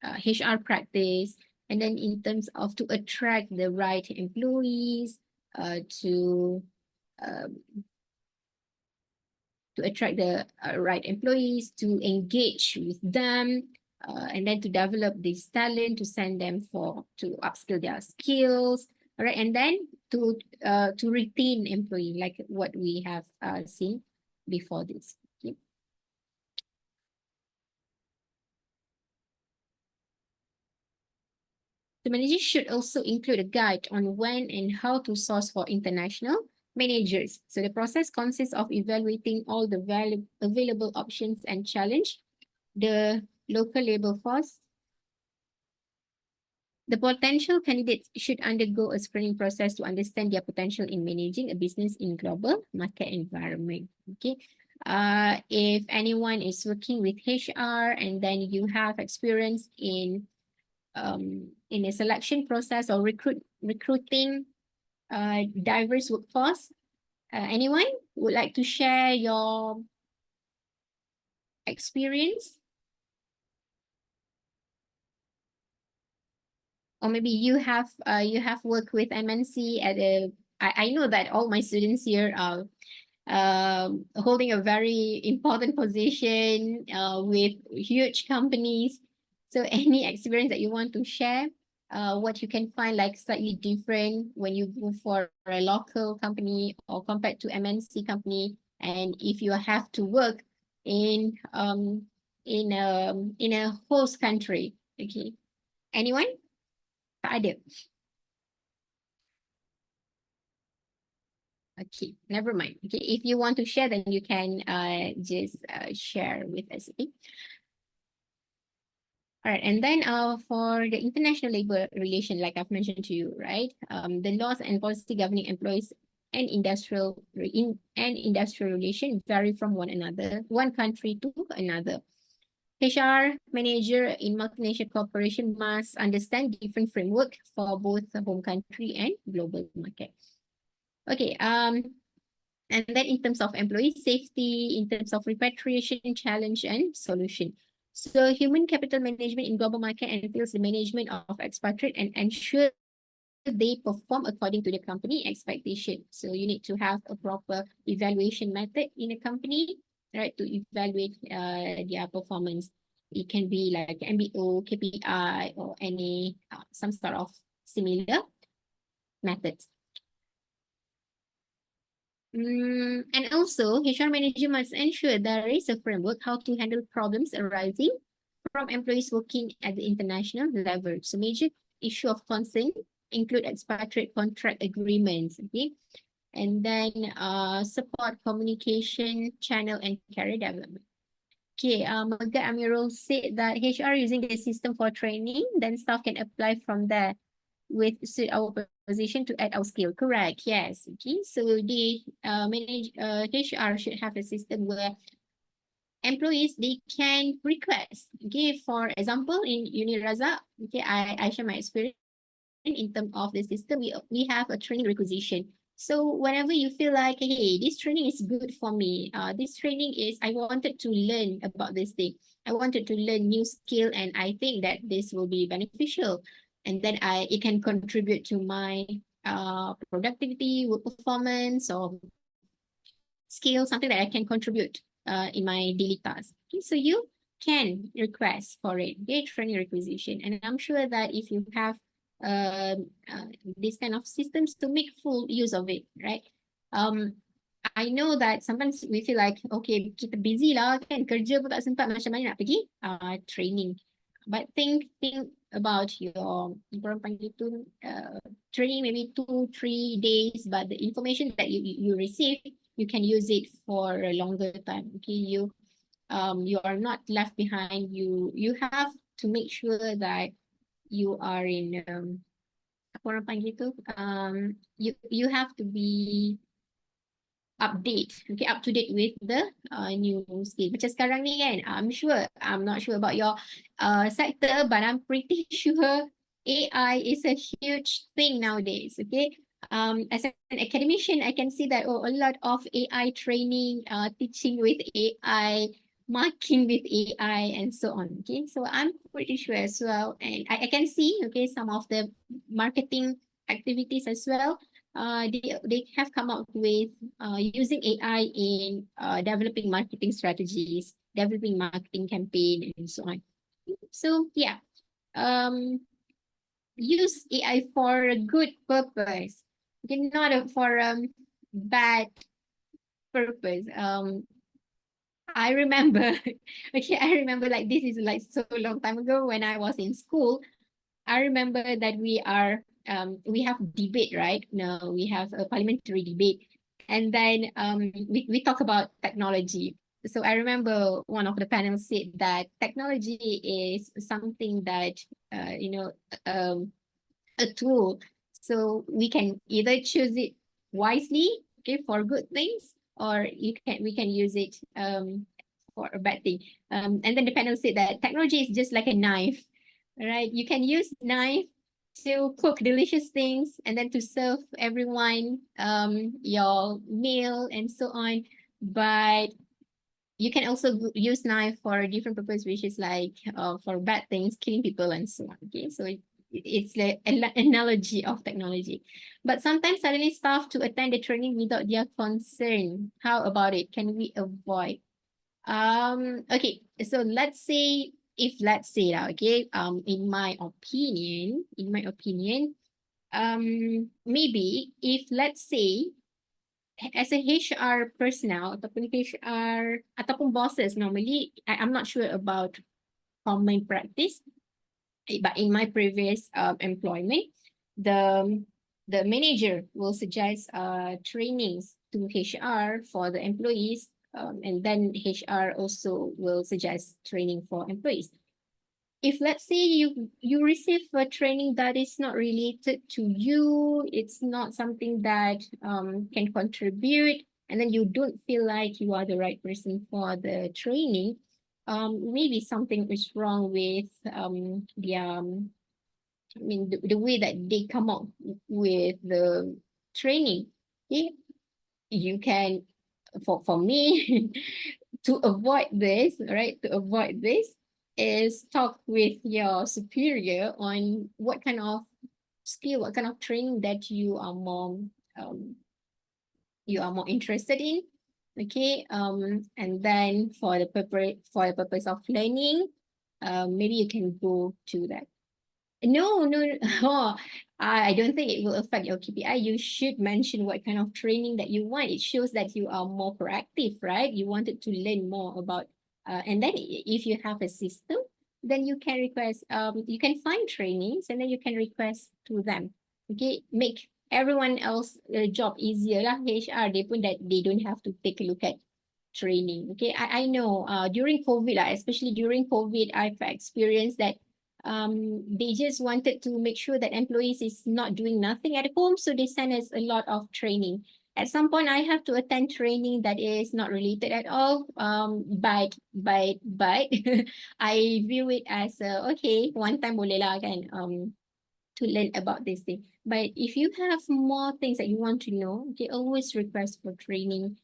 HR practice. And then in terms of to attract the right employees, to attract the right employees, to engage with them, and then to develop this talent, to send them to upskill their skills, all right, and then to retain employee, like what we have seen before this. Okay. The managers should also include a guide on when and how to source for international managers. So the process consists of evaluating all the available options and challenge the local labor force. The potential candidates should undergo a screening process to understand their potential in managing a business in global market environment. Okay. If anyone is working with HR and then you have experience in a selection process or recruiting diverse workforce, anyone would like to share your experience? Or maybe you have worked with MNC at a I know that all my students here are holding a very important position with huge companies. So any experience that you want to share, what you can find like slightly different when you go for a local company or compared to MNC company, and if you have to work in a host country. Okay, anyone? Tak ada. Okay, never mind. Okay, if you want to share, then you can just share with us. Okay. All right, and then for the international labor relation, like I've mentioned to you, right? The laws and policy governing employees and industrial relation vary from one country to another. HR manager in multinational corporation must understand different framework for both the home country and global market. Okay, and then in terms of employee safety, in terms of repatriation, challenge, and solution. So human capital management in global market entails the management of expatriate and ensure they perform according to the company expectation. So you need to have a proper evaluation method in a company, right, to evaluate their performance. It can be like MBO, KPI, or any some sort of similar methods. And also, HR manager must ensure there is a framework how to handle problems arising from employees working at the international level. So major issue of concern include expatriate contract agreements, okay? And then support communication channel and career development. Okay, Megat Amirul said that HR using the system for training, then staff can apply from there with suit our position to add our skill. Correct, yes. Okay, so the HR should have a system where employees, they can request. Okay, for example, in Uniraza, okay, I share my experience in terms of the system. We have a training requisition. So whenever you feel like, hey, this training is good for me, this training is, I wanted to learn about this thing. I wanted to learn new skill, and I think that this will be beneficial. And then it can contribute to my productivity, work performance, or skill, something that I can contribute in my daily tasks. Okay, so you can request for it, okay, training requisition. And I'm sure that if you have this kind of systems, to make full use of it, right? I know that sometimes we feel like, okay, kita busy lah kan, kerja pun tak sempat, macam mana nak pergi training. But think about your training, maybe 2-3 days, but the information that you receive, you can use it for a longer time. Okay, you are not left behind. You have to make sure that you are in you have to be up to date with the new skill. Macam sekarang ni kan, I'm not sure about your sector, but I'm pretty sure AI is a huge thing nowadays. Okay, as an academician, I can see that a lot of AI training, teaching with AI, marking with AI, and so on. Okay, so I'm pretty sure as well, and I can see, okay, some of the marketing activities as well. They have come up with using AI in developing marketing strategies, developing marketing campaign, and so on. So yeah, use AI for a good purpose, okay, not for bad purpose. I remember, okay, I remember like this is like so long time ago when I was in school. I remember that we have debate, right? No, we have a parliamentary debate. And then we talk about technology. So I remember one of the panels said that technology is something that, a tool. So we can either choose it wisely, okay, for good things, or we can use it for a bad thing. And then the panel said that technology is just like a knife, right? You can use knife to cook delicious things and then to serve everyone your meal and so on. But you can also use knife for a different purpose, which is like for bad things, killing people and so on. Okay, so it's like an analogy of technology. But sometimes suddenly staff to attend the training without their consent. How about it? Can we avoid? Okay, so let's say okay, in my opinion, maybe if let's say as a HR personnel ataupun HR ataupun bosses normally, I'm not sure about common practice, but in my previous employment, the the manager will suggest trainings to HR for the employees, and then HR also will suggest training for employees. If let's say you receive a training that is not related to you, it's not something that can contribute, and then you don't feel like you are the right person for the training, maybe something is wrong with their I mean the way that they come up with the training. Okay, you can for me to avoid this, right? To avoid this is talk with your superior on what kind of skill, what kind of training that um you are more interested in. Okay, and then for the purpose of learning, maybe you can go to that. No, no, no. Oh, I don't think it will affect your KPI. You should mention what kind of training that you want. It shows that you are more proactive, right? You wanted to learn more about, and then if you have a system, then you can request, you can find trainings and then you can request to them. Okay, make everyone else job easier lah. HR, they pun that they don't have to take a look at training. Okay, I know during COVID, especially during COVID, I've experienced that they just wanted to make sure that employees is not doing nothing at home, so they send us a lot of training. At some point, I have to attend training that is not related at all. But I view it as okay, one time boleh lah kan. To learn about this thing. But if you have more things that you want to know, okay, always request for training.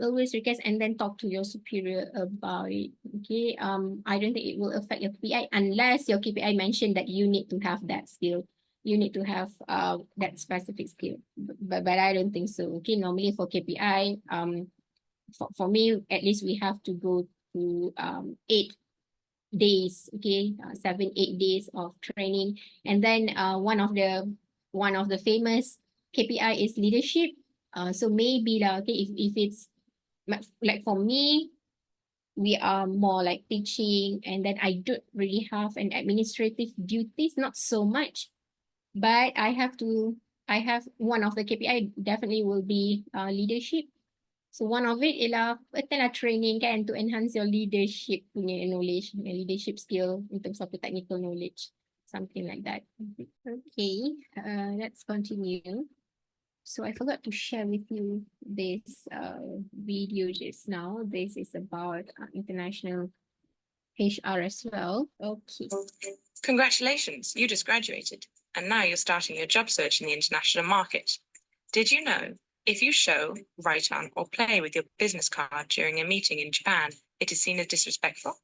Always request and then talk to your superior about it. Okay. I don't think it will affect your KPI unless your KPI mentioned that you need to have that skill. You need to have that specific skill. But I don't think so. Okay. Normally for KPI, for me, at least we have to go to 8 days, okay, 7, 8 days of training. And then one of the famous KPI is leadership. So maybe lah, okay, if it's like for me, we are more like teaching, and then I don't really have an administrative duties, not so much, but I have one of the KPI definitely will be leadership. So one of it ialah attend training kan to enhance your leadership punya knowledge, your leadership skill in terms of the technical knowledge, something like that. Okay, let's continue. So I forgot to share with you this video just now. This is about international HR as well. Okay. Congratulations, you just graduated, and now you're starting your job search in the international market. Did you know if you show, write on, or play with your business card during a meeting in Japan, it is seen as disrespectful?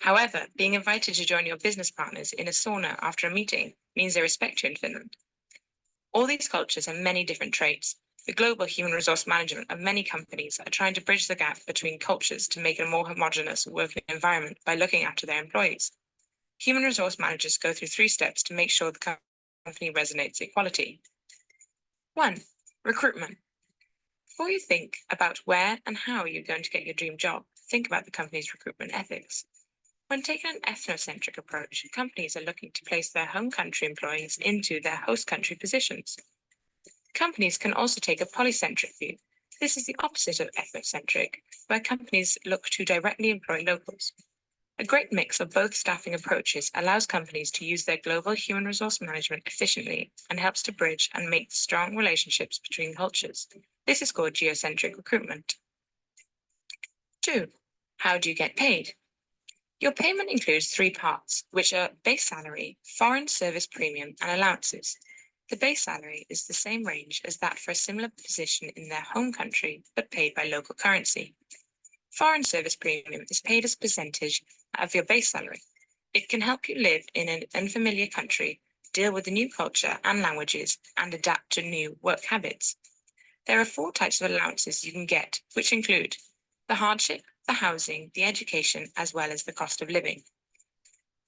However, being invited to join your business partners in a sauna after a meeting means they respect you in Finland. All these cultures have many different traits. The global human resource management of many companies are trying to bridge the gap between cultures to make it a more homogeneous working environment by looking after their employees. Human resource managers go through 3 steps to make sure the company resonates equality. 1. Recruitment. Before you think about where and how you're going to get your dream job, think about the company's recruitment ethics. When taking an ethnocentric approach, companies are looking to place their home country employees into their host country positions. Companies can also take a polycentric view. This is the opposite of ethnocentric, where companies look to directly employ locals. A great mix of both staffing approaches allows companies to use their global human resource management efficiently and helps to bridge and make strong relationships between cultures. This is called geocentric recruitment. 2. How do you get paid? Your payment includes 3 parts, which are base salary, foreign service premium, and allowances. The base salary is the same range as that for a similar position in their home country, but paid by local currency. Foreign service premium is paid as a percentage of your base salary. It can help you live in an unfamiliar country, deal with the new culture and languages, and adapt to new work habits. There are 4 types of allowances you can get, which include the hardship, the housing, the education, as well as the cost of living.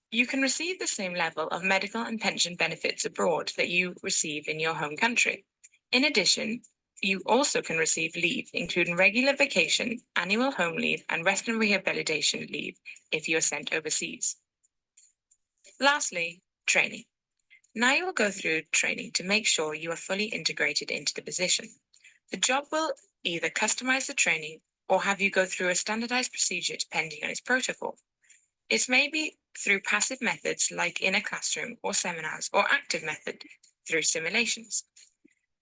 You can receive the same level of medical and pension benefits abroad that you receive in your home country. In addition, you also can receive leave, including regular vacation, annual home leave, and rest and rehabilitation leave if you are sent overseas. Lastly, training. Now you will go through training to make sure you are fully integrated into the position. The job will either customize the training or have you go through a standardized procedure depending on its protocol. It may be through passive methods like in a classroom or seminars, or active method through simulations.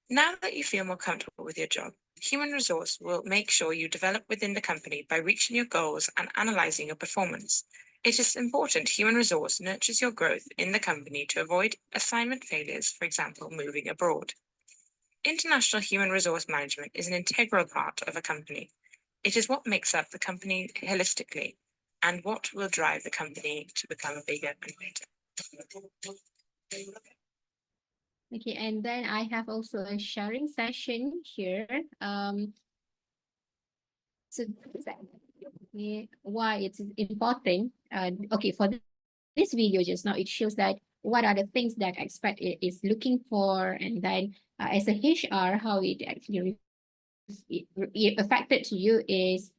Now that you feel more comfortable with your job, human resource will make sure you develop within the company by reaching your goals and analyzing your performance. It is important human resource nurtures your growth in the company to avoid assignment failures, for example, moving abroad. International human resource management is an integral part of a company. It is what makes up the company holistically and what will drive the company to become bigger and better. Okay, and then I have also a sharing session here. So why it's important. Okay, for this video just now, it shows that what are the things that expat is looking for, and then as a HR, how it actually affected to you is,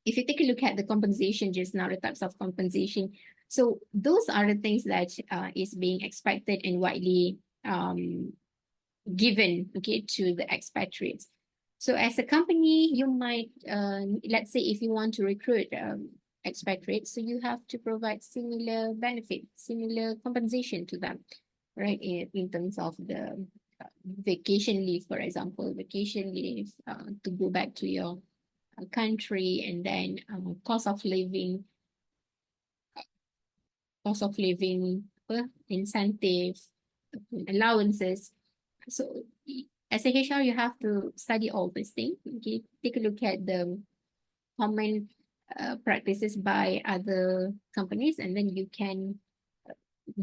if you take a look at the compensation just now, the types of compensation. So those are the things that is being expected and widely given, okay, to the expatriates. So as a company, you might, let's say if you want to recruit expatriates, so you have to provide similar benefit, similar compensation to them, right? In terms of the vacation leave, for example, vacation leave to go back to your country, and then cost of living incentive, allowances. So as a HR, you have to study all these things. Okay, take a look at the common practices by other companies, and then you can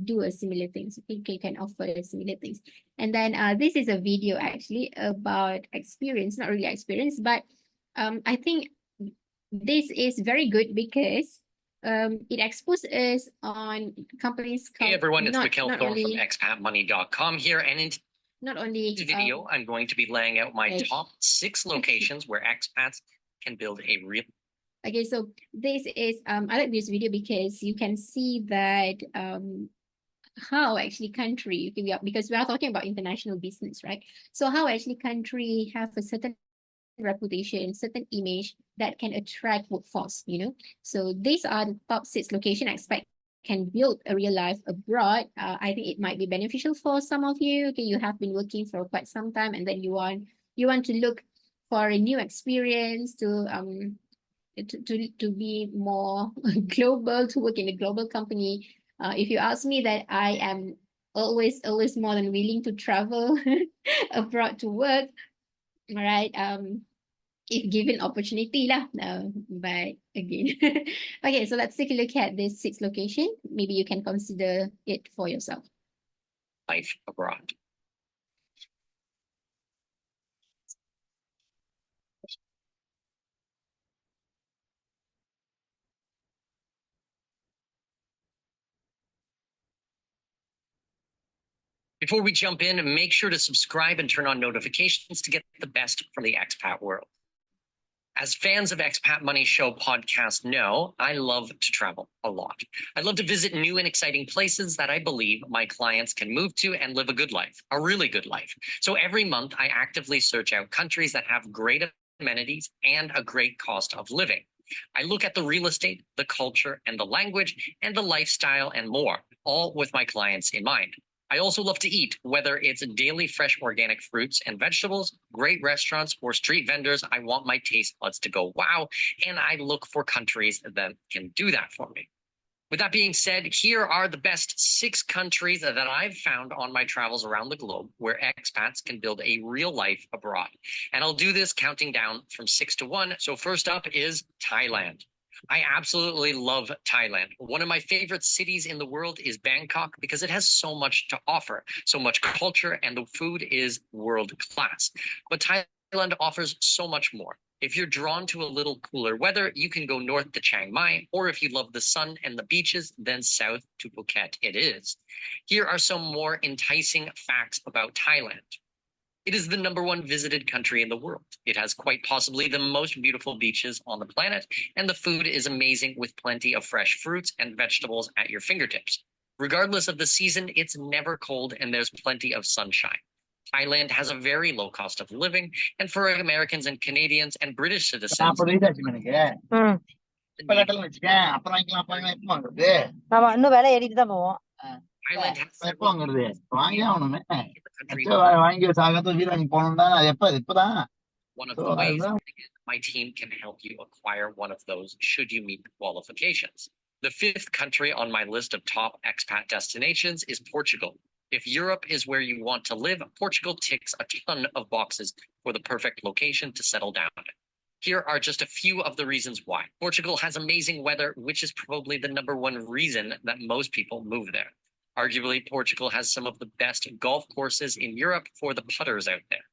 do a similar things. You can offer similar things. And then this is a video actually about experience, not really experience, but I think this is very good because it exposes us on companies. Hey everyone, it's Mikkel not Thorne only, from expatmoney.com here, and in not only this video, I'm going to be laying out my top 6 locations where expats can build a real. Okay, so this is I like this video because you can see that how actually country, because we are talking about international business, right? So how actually country have a certain reputation, certain image that can attract workforce, you know. So these are the top 6 location expect can build a real life abroad. I think it might be beneficial for some of you. Okay, you have been working for quite some time, and then you want to look for a new experience to be more global, to work in a global company. If you ask me, that I am always more than willing to travel abroad to work. All right. If given opportunity lah. But again, okay. So let's take a look at this 6 location. Maybe you can consider it for yourself. Life abroad. Before we jump in, make sure to subscribe and turn on notifications to get the best from the expat world. As fans of Expat Money Show podcast know, I love to travel a lot. I love to visit new and exciting places that I believe my clients can move to and live a good life, a really good life. So every month I actively search out countries that have great amenities and a great cost of living. I look at the real estate, the culture, and the language, and the lifestyle and more, all with my clients in mind. I also love to eat, whether it's daily fresh organic fruits and vegetables, great restaurants, or street vendors. I want my taste buds to go wow, and I look for countries that can do that for me. With that being said, here are the best 6 countries that I've found on my travels around the globe where expats can build a real life abroad. And I'll do this counting down from 6 to 1. So first up is Thailand. I absolutely love Thailand. One of my favorite cities in the world is Bangkok because it has so much to offer, so much culture, and the food is world class. But Thailand offers so much more. If you're drawn to a little cooler weather, you can go north to Chiang Mai, or if you love the sun and the beaches, then south to Phuket it is. Here are some more enticing facts about Thailand. It is the #1 visited country in the world. It has quite possibly the most beautiful beaches on the planet, and the food is amazing with plenty of fresh fruits and vegetables at your fingertips. Regardless of the season, it's never cold and there's plenty of sunshine. Thailand has a very low cost of living, and for Americans and Canadians and British citizens, Thailand has several one of the ways my team can help you acquire one of those should you meet the qualifications. The 5th country on my list of top expat destinations is Portugal. If Europe is where you want to live, Portugal ticks a ton of boxes for the perfect location to settle down. Here are just a few of the reasons why. Portugal has amazing weather, which is probably the #1 reason that most people move there. Arguably, Portugal has some of the best golf courses in Europe for the putters out there.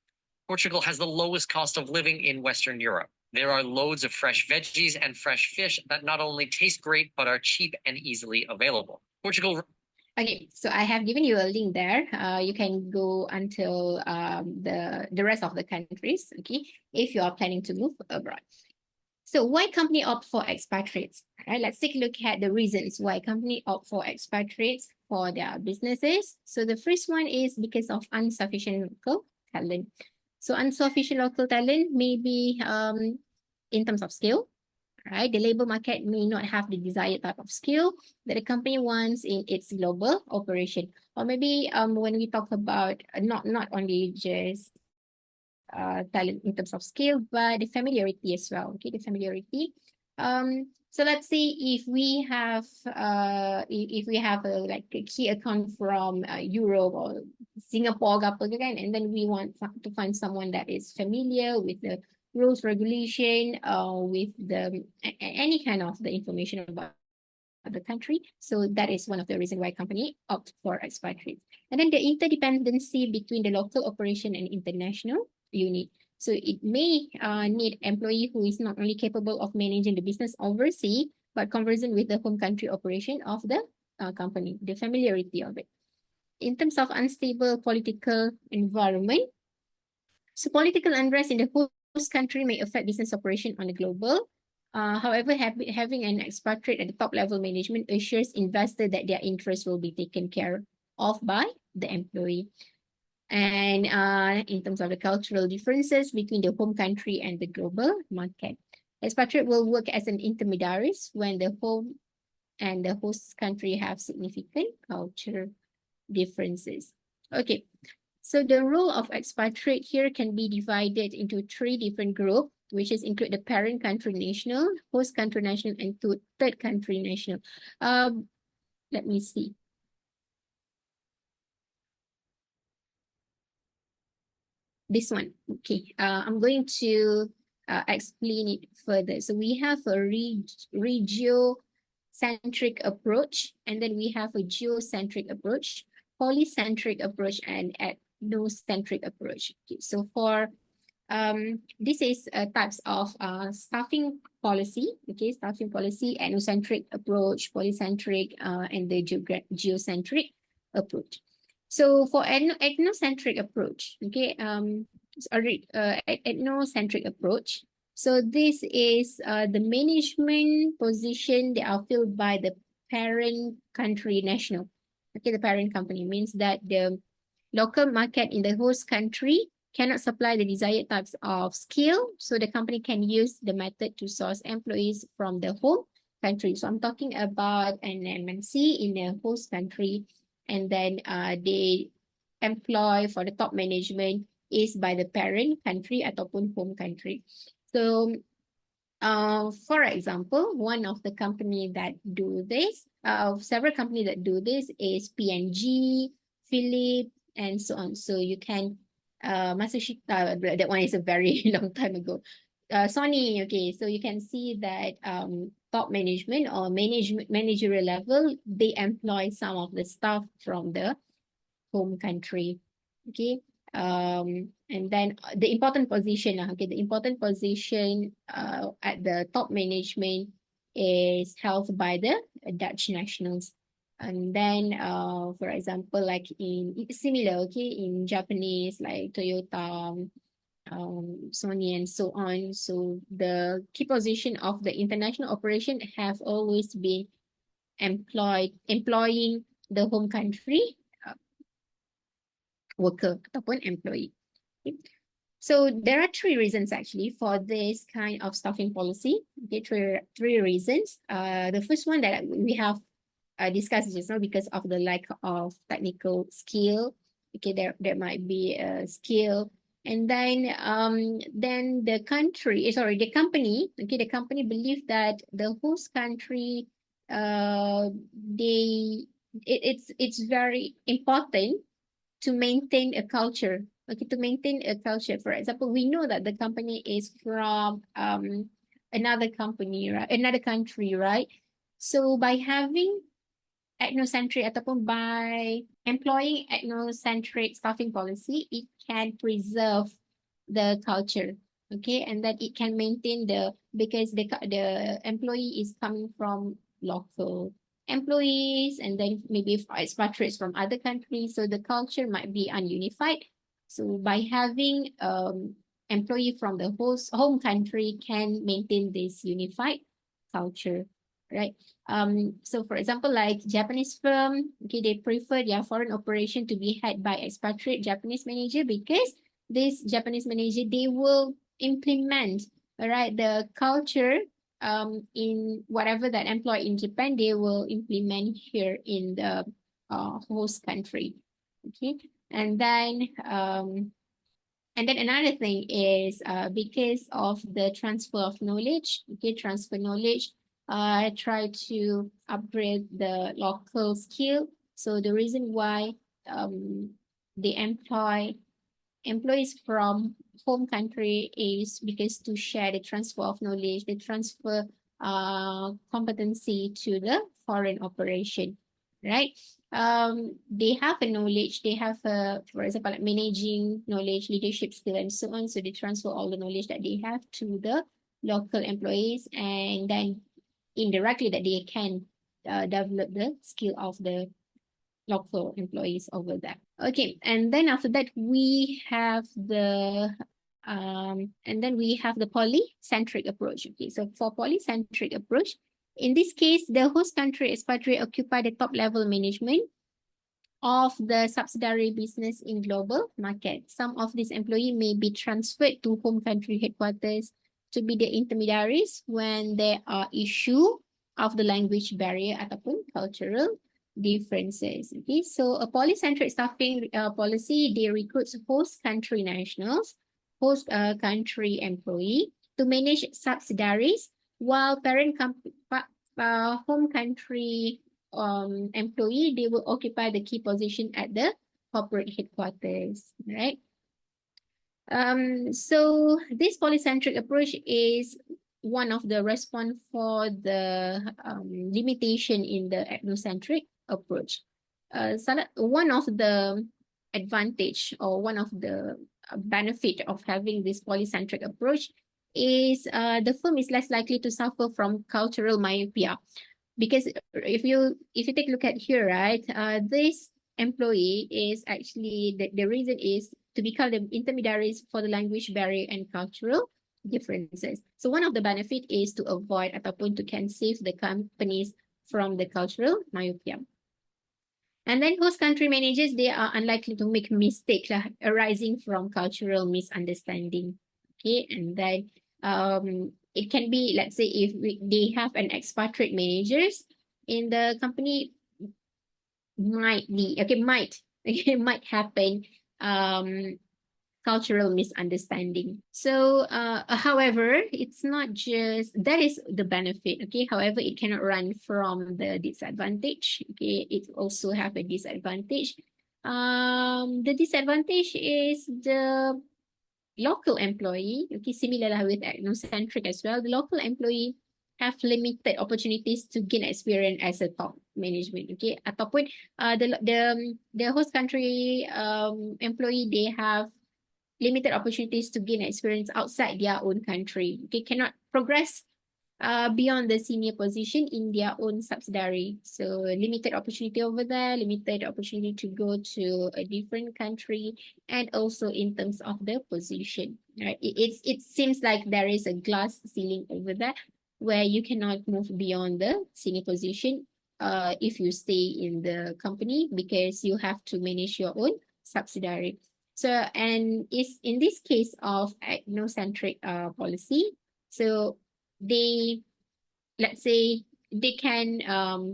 Portugal has the lowest cost of living in Western Europe. There are loads of fresh veggies and fresh fish that not only taste great, but are cheap and easily available. Portugal. Okay, so I have given you a link there. You can go until the rest of the countries, okay, if you are planning to move abroad. So why company opt for expatriates? All right, let's take a look at the reasons why company opt for expatriates for their businesses. So the first one is because of insufficient local talent. So insufficient local talent may be in terms of skill, right? The labor market may not have the desired type of skill that the company wants in its global operation. Or maybe when we talk about not only just talent in terms of skill, but the familiarity as well. Okay, the familiarity. So let's say if we have like a key account from Europe or Singapore, and then we want to find someone that is familiar with the rules, regulation, with the any kind of the information about the country. So that is one of the reasons why company opt for expatriates. And then the interdependency between the local operation and international unit. So it may need employee who is not only capable of managing the business overseas, but conversant with the home country operation of the company, the familiarity of it. In terms of unstable political environment, so political unrest in the host country may affect business operation on a global. However, having an expatriate at the top level management assures investors that their interests will be taken care of by the employee. And in terms of the cultural differences between the home country and the global market, expatriate will work as an intermediaries when the home and the host country have significant cultural differences. Okay, so the role of expatriate here can be divided into 3 different groups, which is include the parent country national, host country national, and third country national. Let me see. This one, okay. I'm going to explain it further. So we have a regio-centric approach, and then we have a geocentric approach, polycentric approach, and ethnocentric approach. Okay, so for this is types of staffing policy, okay, staffing policy, ethnocentric approach, polycentric, and the geocentric approach. So for ethnocentric approach, okay, ethnocentric approach. So this is the management position that are filled by the parent country national. Okay, the parent company means that the local market in the host country cannot supply the desired types of skill, so the company can use the method to source employees from the home country. So I'm talking about an MNC in the host country, and then they employ for the top management is by the parent country ataupun home country. So for example, one of the company that do this, several companies that do this is PNG, Philip, and so on. So you can Matsushita, that one is a very long time ago. Sony, okay, so you can see that top management or managerial level, they employ some of the staff from the home country. Okay. And then the important position, the important position at the top management is held by the Dutch nationals. And then, for example, like similar, in Japanese, like Toyota, Sony, and so on. So the key position of the international operation have always been employing the home country worker ataupun employee. Okay. So there are three reasons actually for this kind of staffing policy. Okay, three reasons. The first one that we have discussed just now, because of the lack of technical skill. Okay, there might be a skill, and then the company. Okay, the company believe that the host country, it's very important to maintain a culture. Okay, to maintain a culture. For example, we know that the company is from another company, right? Another country, right? So by having ethnocentric ataupun by employing ethnocentric staffing policy, it can preserve the culture. Okay, and that it can maintain because the employee is coming from local employees, and then maybe expatriates from other countries, so the culture might be ununified. So by having employee from the home country can maintain this unified culture, right? So for example, like Japanese firm, okay, they prefer their foreign operation to be head by expatriate Japanese manager, because this Japanese manager, they will implement, right, the culture in whatever that employed in Japan, they will implement here in the host country. Okay, and then another thing is because of the transfer of knowledge. Okay, transfer knowledge. Try to upgrade the local skill. So the reason why they employ employees from home country is because to share the transfer of knowledge, the transfer competency to the foreign operation, right? They have a knowledge, they have for example, like managing knowledge, leadership skill, and so on. So they transfer all the knowledge that they have to the local employees, and then indirectly that they can develop the skill of the local employees over there. Okay, and then after that we have the polycentric approach. Okay, so for polycentric approach, in this case, the host country expatriate occupy the top level management of the subsidiary business in global market. Some of these employees may be transferred to home country headquarters to be the intermediaries when there are issue of the language barrier ataupun cultural differences. Okay, so a polycentric staffing policy, they recruit host country nationals, host country employee to manage subsidiaries, while home country employee, they will occupy the key position at the corporate headquarters, right? So this polycentric approach is one of the response for the limitation in the ethnocentric approach. One of the advantage or one of the benefit of having this polycentric approach is the firm is less likely to suffer from cultural myopia. Because if you take a look at here, right, this employee is actually, the reason is to become the intermediaries for the language barrier and cultural differences. So one of the benefit is to avoid ataupun to can save the companies from the cultural myopia. And then host country managers, they are unlikely to make mistakes arising from cultural misunderstanding. Okay, and then it can be, let's say, if they have an expatriate managers in the company, might happen cultural misunderstanding. So however, it's not just that is the benefit. Okay, however, it cannot run from the disadvantage. Okay, it also have a disadvantage. The disadvantage is the local employee. Okay, similar with ethnocentric as well. The local employee have limited opportunities to gain experience as a top management. Okay, ataupun the host country employee, they have limited opportunities to gain experience outside their own country. Okay, cannot progress beyond the senior position in their own subsidiary. So limited opportunity over there, limited opportunity to go to a different country, and also in terms of the position. Right? It seems like there is a glass ceiling over there where you cannot move beyond the senior position if you stay in the company, because you have to manage your own subsidiary. So, and is in this case of ethnocentric policy, so they, let's say, they can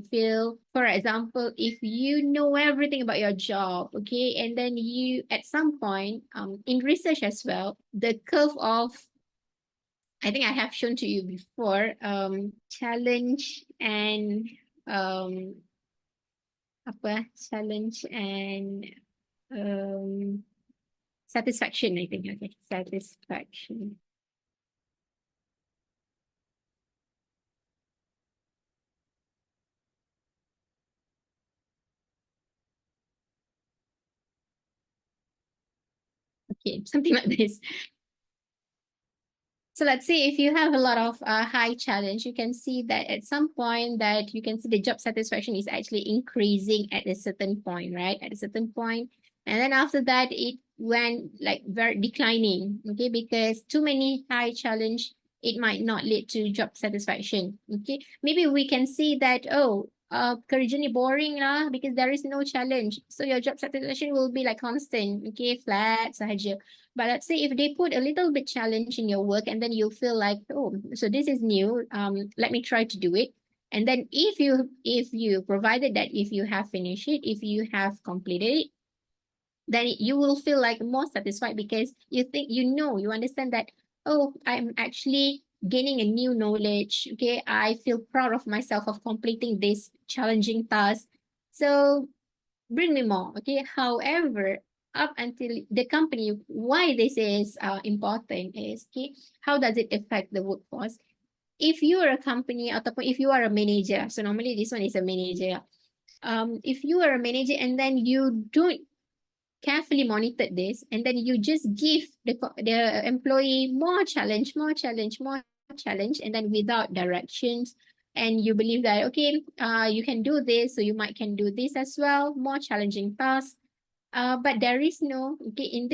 feel, for example, if you know everything about your job, okay, and then you at some point in research as well, the curve of, I think I have shown to you before, challenge and challenge and satisfaction, I think. Okay, satisfaction. Okay, something like this. So let's say if you have a lot of high challenge, you can see that at some point that you can see the job satisfaction is actually increasing at a certain point, right? At a certain point. And then after that, it went like very declining, okay? Because too many high challenge, it might not lead to job satisfaction, okay? Maybe we can see that, oh, kerja ni boring lah because there is no challenge. So your job satisfaction will be like constant, okay? Flat sahaja. But let's say if they put a little bit challenge in your work and then you feel like, oh, so this is new, let me try to do it. And then if you provided that if you have finished it, if you have completed it, then you will feel like more satisfied because you think, you understand that, oh, I'm actually gaining a new knowledge. Okay, I feel proud of myself of completing this challenging task. So bring me more. Okay, however, up until the company, why this is important is, okay, how does it affect the workforce? If you are a company ataupun if you are a manager, so normally this one is a manager. If you are a manager and then you don't carefully monitor this, and then you just give the employee more challenge, and then without directions, and you believe that, okay, you can do this, so you might can do this as well, more challenging tasks. But there is no, okay, in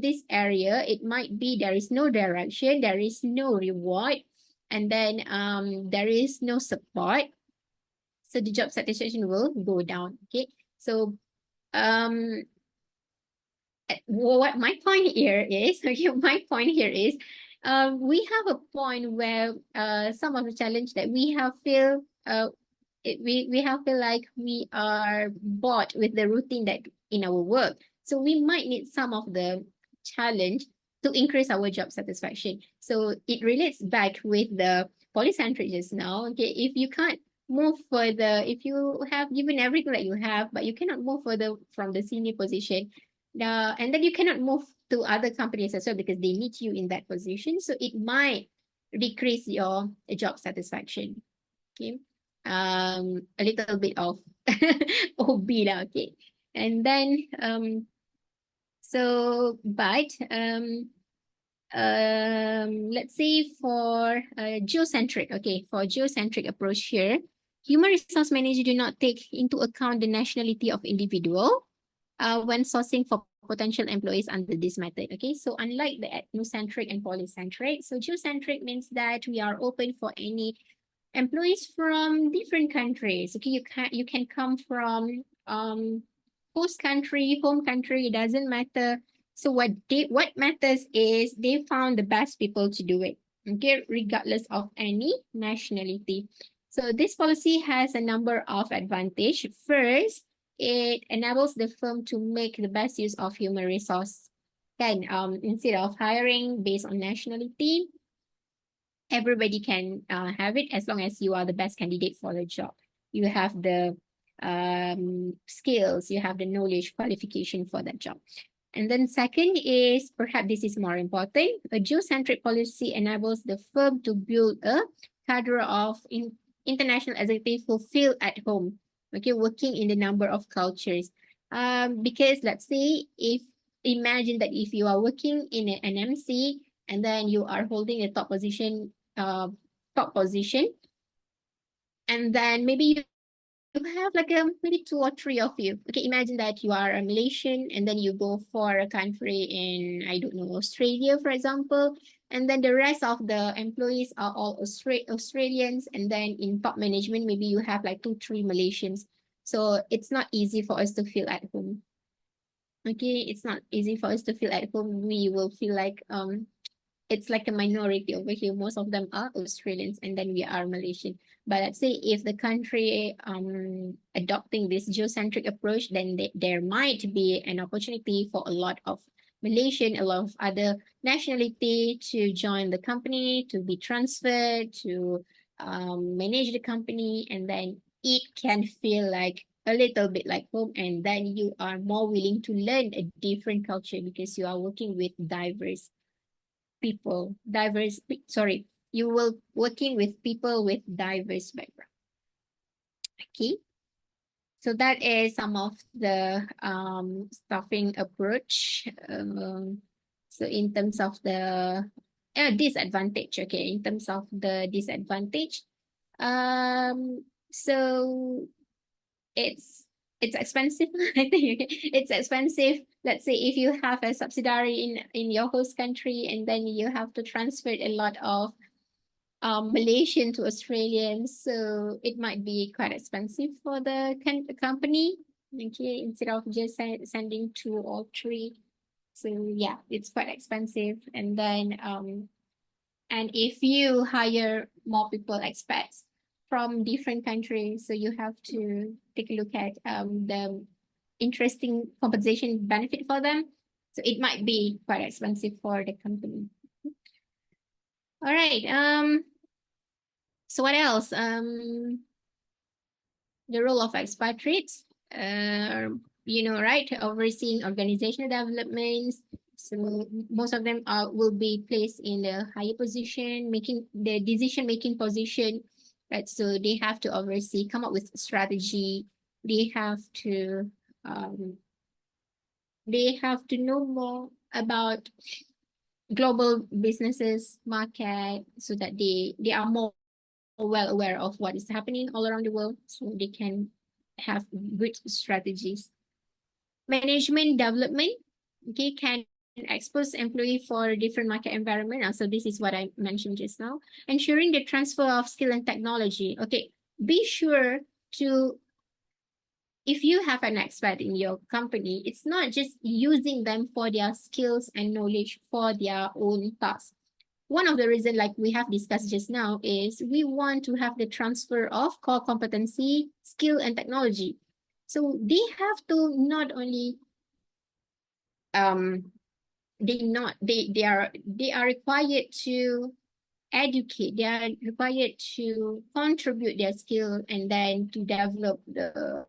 this area, it might be there is no direction, there is no reward, and then there is no support. So the job satisfaction will go down. Okay. So what my point here is, okay, my point here is, we have a point where some of the challenge that we have feel we have feel like we are bored with the routine that in our work. So we might need some of the challenge to increase our job satisfaction. So it relates back with the polycentric just now. Okay, if you can't move further, if you have given everything that you have, but you cannot move further from the senior position, and then you cannot move to other companies as well because they need you in that position. So it might decrease your job satisfaction. Okay. A little bit of OB lah, okay. And then let's say for geocentric, okay, for geocentric approach here, human resource manager do not take into account the nationality of individual when sourcing for potential employees under this method. Okay, so unlike the ethnocentric and polycentric, so geocentric means that we are open for any employees from different countries. Okay, you can come from host country, home country, it doesn't matter. So what matters is they found the best people to do it. Okay, regardless of any nationality. So this policy has a number of advantages. First, it enables the firm to make the best use of human resource. Then, instead of hiring based on nationality, everybody can have it as long as you are the best candidate for the job. You have the skills, you have the knowledge, qualification for that job. And then second is, perhaps this is more important, a geocentric policy enables the firm to build a cadre of international executives who feel at home, okay, working in the number of cultures. Because let's say imagine that if you are working in an MC and then you are holding a top position, and then maybe you have like maybe two or three of you. Okay, imagine that you are a Malaysian and then you go for a country in, I don't know, Australia, for example, and then the rest of the employees are all Australians, and then in top management, maybe you have like two, three Malaysians. So it's not easy for us to feel at home. Okay, it's not easy for us to feel at home. We will feel like it's like a minority over here. Most of them are Australians, and then we are Malaysian. But let's say if the country adopting this geocentric approach, then there might be an opportunity for a lot of Malaysian, a lot of other nationality to join the company, to be transferred, to manage the company, and then it can feel like a little bit like home, and then you are more willing to learn a different culture because you are working with diverse people, you will working with people with diverse background. Okay. So that is some of the staffing approach. So in terms of the disadvantage, okay, in terms of the disadvantage, so it's expensive. I think it's expensive. Let's say if you have a subsidiary in your host country and then you have to transfer a lot of Malaysian to Australians, so it might be quite expensive for the company. Okay, instead of just sending two or three. So yeah, it's quite expensive. And then and if you hire more people, expats from different countries, so you have to take a look at the interesting compensation benefit for them. So it might be quite expensive for the company. All right. So what else? The role of expatriates. Right? Overseeing organizational developments. So most of them will be placed in the higher position, making the decision-making position. Right? So they have to oversee, come up with strategy. They have to know more about global businesses, market, so that they are more well aware of what is happening all around the world, so they can have good strategies. Management development, okay, can expose employee for different market environment. So this is what I mentioned just now. Ensuring the transfer of skill and technology. Okay, be sure to, if you have an expat in your company, it's not just using them for their skills and knowledge for their own tasks. One of the reasons, like we have discussed just now, is we want to have the transfer of core competency, skill, and technology. So they have to not only they are required to educate, they are required to contribute their skill and then to develop the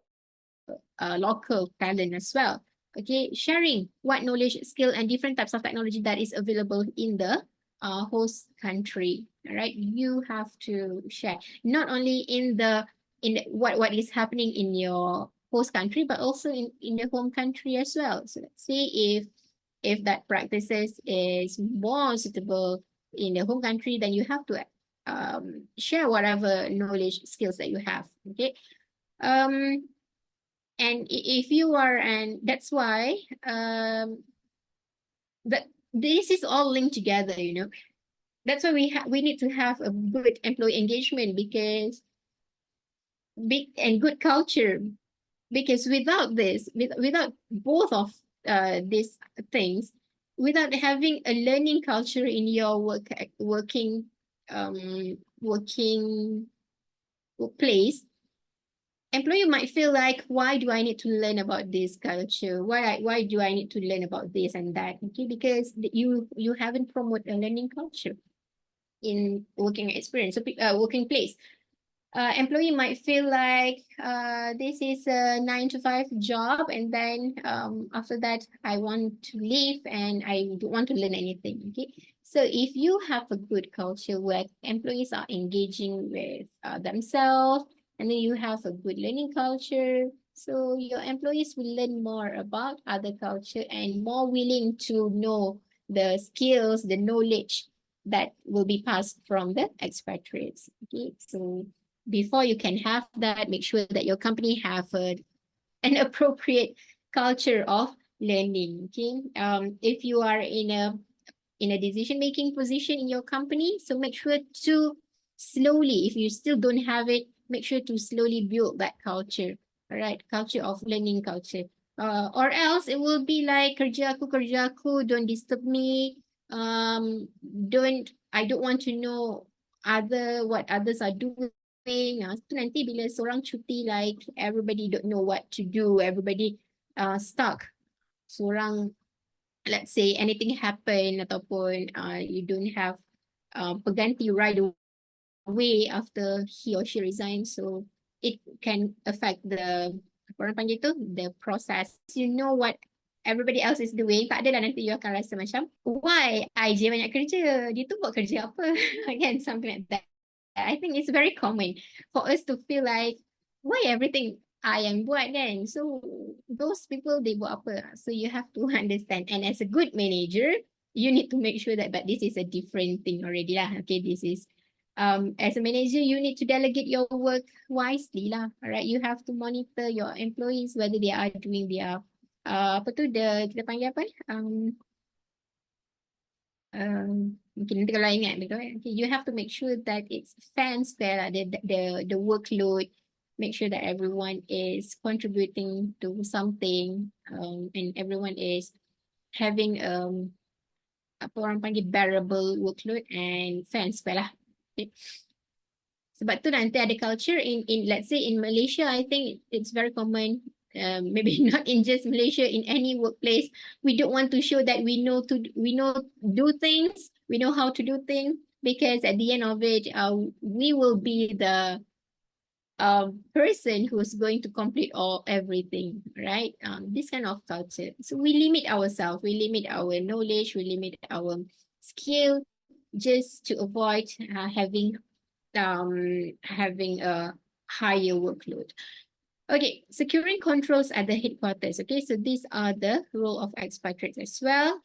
local talent as well. Okay, sharing what knowledge, skill, and different types of technology that is available in the host country. All right, you have to share not only in what is happening in your host country, but also in the home country as well. So let's say if that practices is more suitable in the home country, then you have to share whatever knowledge, skills that you have. Okay. And if you are, and that's why that this is all linked together, That's why we need to have a good employee engagement, because and good culture, because without this, without both of these things, without having a learning culture in your working place, employee might feel like, why do I need to learn about this culture? Why do I need to learn about this and that? Okay, because you haven't promoted a learning culture in working experience, so working place. Employee might feel like this is a 9 to 5 job, and then after that I want to leave and I don't want to learn anything. Okay, So if you have a good culture where employees are engaging with themselves, and then you have a good learning culture, so your employees will learn more about other culture and more willing to know the skills, the knowledge that will be passed from the expatriates. Okay, so before you can have that, make sure that your company have an appropriate culture of learning. Okay, if you are in a decision-making position in your company. So make sure to slowly, if you still don't have it, make sure to slowly build that culture. All right, culture of learning culture. Or else it will be like kerja aku, don't disturb me. I don't want to know what others are doing. So nanti bila seorang cuti, like everybody don't know what to do, everybody stuck. Seorang, let's say anything happen ataupun you don't have pengganti right away after he or she resigns, so it can affect the apa orang panggil tu, the process. You know what everybody else is doing, tak adalah nanti you akan rasa macam why I je banyak kerja, dia tu buat kerja apa again, something like that. I think it's very common for us to feel like why everything I yang buat kan. So those people they buat apa? So you have to understand. And as a good manager, you need to make sure that but this is a different thing already lah. Okay, this is as a manager, you need to delegate your work wisely lah. Alright, you have to monitor your employees whether they are doing their apa tu kita panggil apa? Mungkin nanti kalau ingat betul. Okay, you have to make sure that it's fair and square lah, the workload. Make sure that everyone is contributing to something, and everyone is having apa orang panggil bearable workload and fair and square lah. Okay. Sebab tu nanti ada culture in let's say in Malaysia, I think it's very common. Maybe not in just Malaysia, in any workplace, we don't want to show that we know do things, we know how to do things, because at the end of it, we will be the person who's going to complete everything, right? This kind of culture. So we limit ourselves, we limit our knowledge, we limit our skill, just to avoid having a higher workload. Okay, securing controls at the headquarters. Okay, so these are the role of expatriates as well.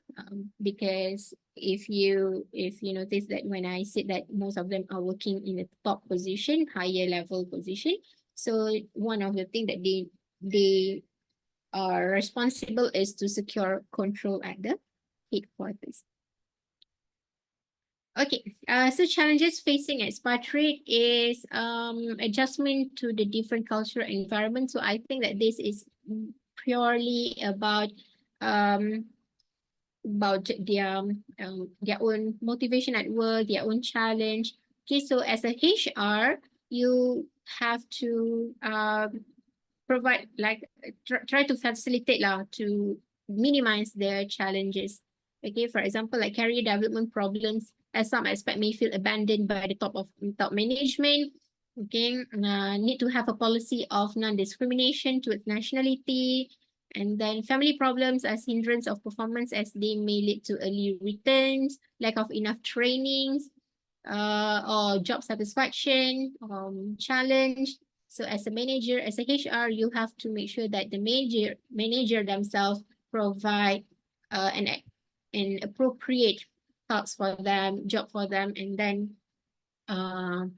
Because if you notice that when I said that most of them are working in a top position, higher level position, so one of the things that they are responsible is to secure control at the headquarters. Okay, so challenges facing expatriate is adjustment to the different cultural environment. So I think that this is purely about their own motivation at work, their own challenge. Okay, so as a HR, you have to provide like try to facilitate lah to minimize their challenges. Okay, for example, like career development problems, as some aspect may feel abandoned by the top management. Okay, need to have a policy of non-discrimination towards nationality, and then family problems as hindrance of performance as they may lead to early returns, lack of enough trainings, or job satisfaction, challenge. So as a manager, as a HR, you have to make sure that the manager themselves provide an appropriate tasks for them, job for them, and then not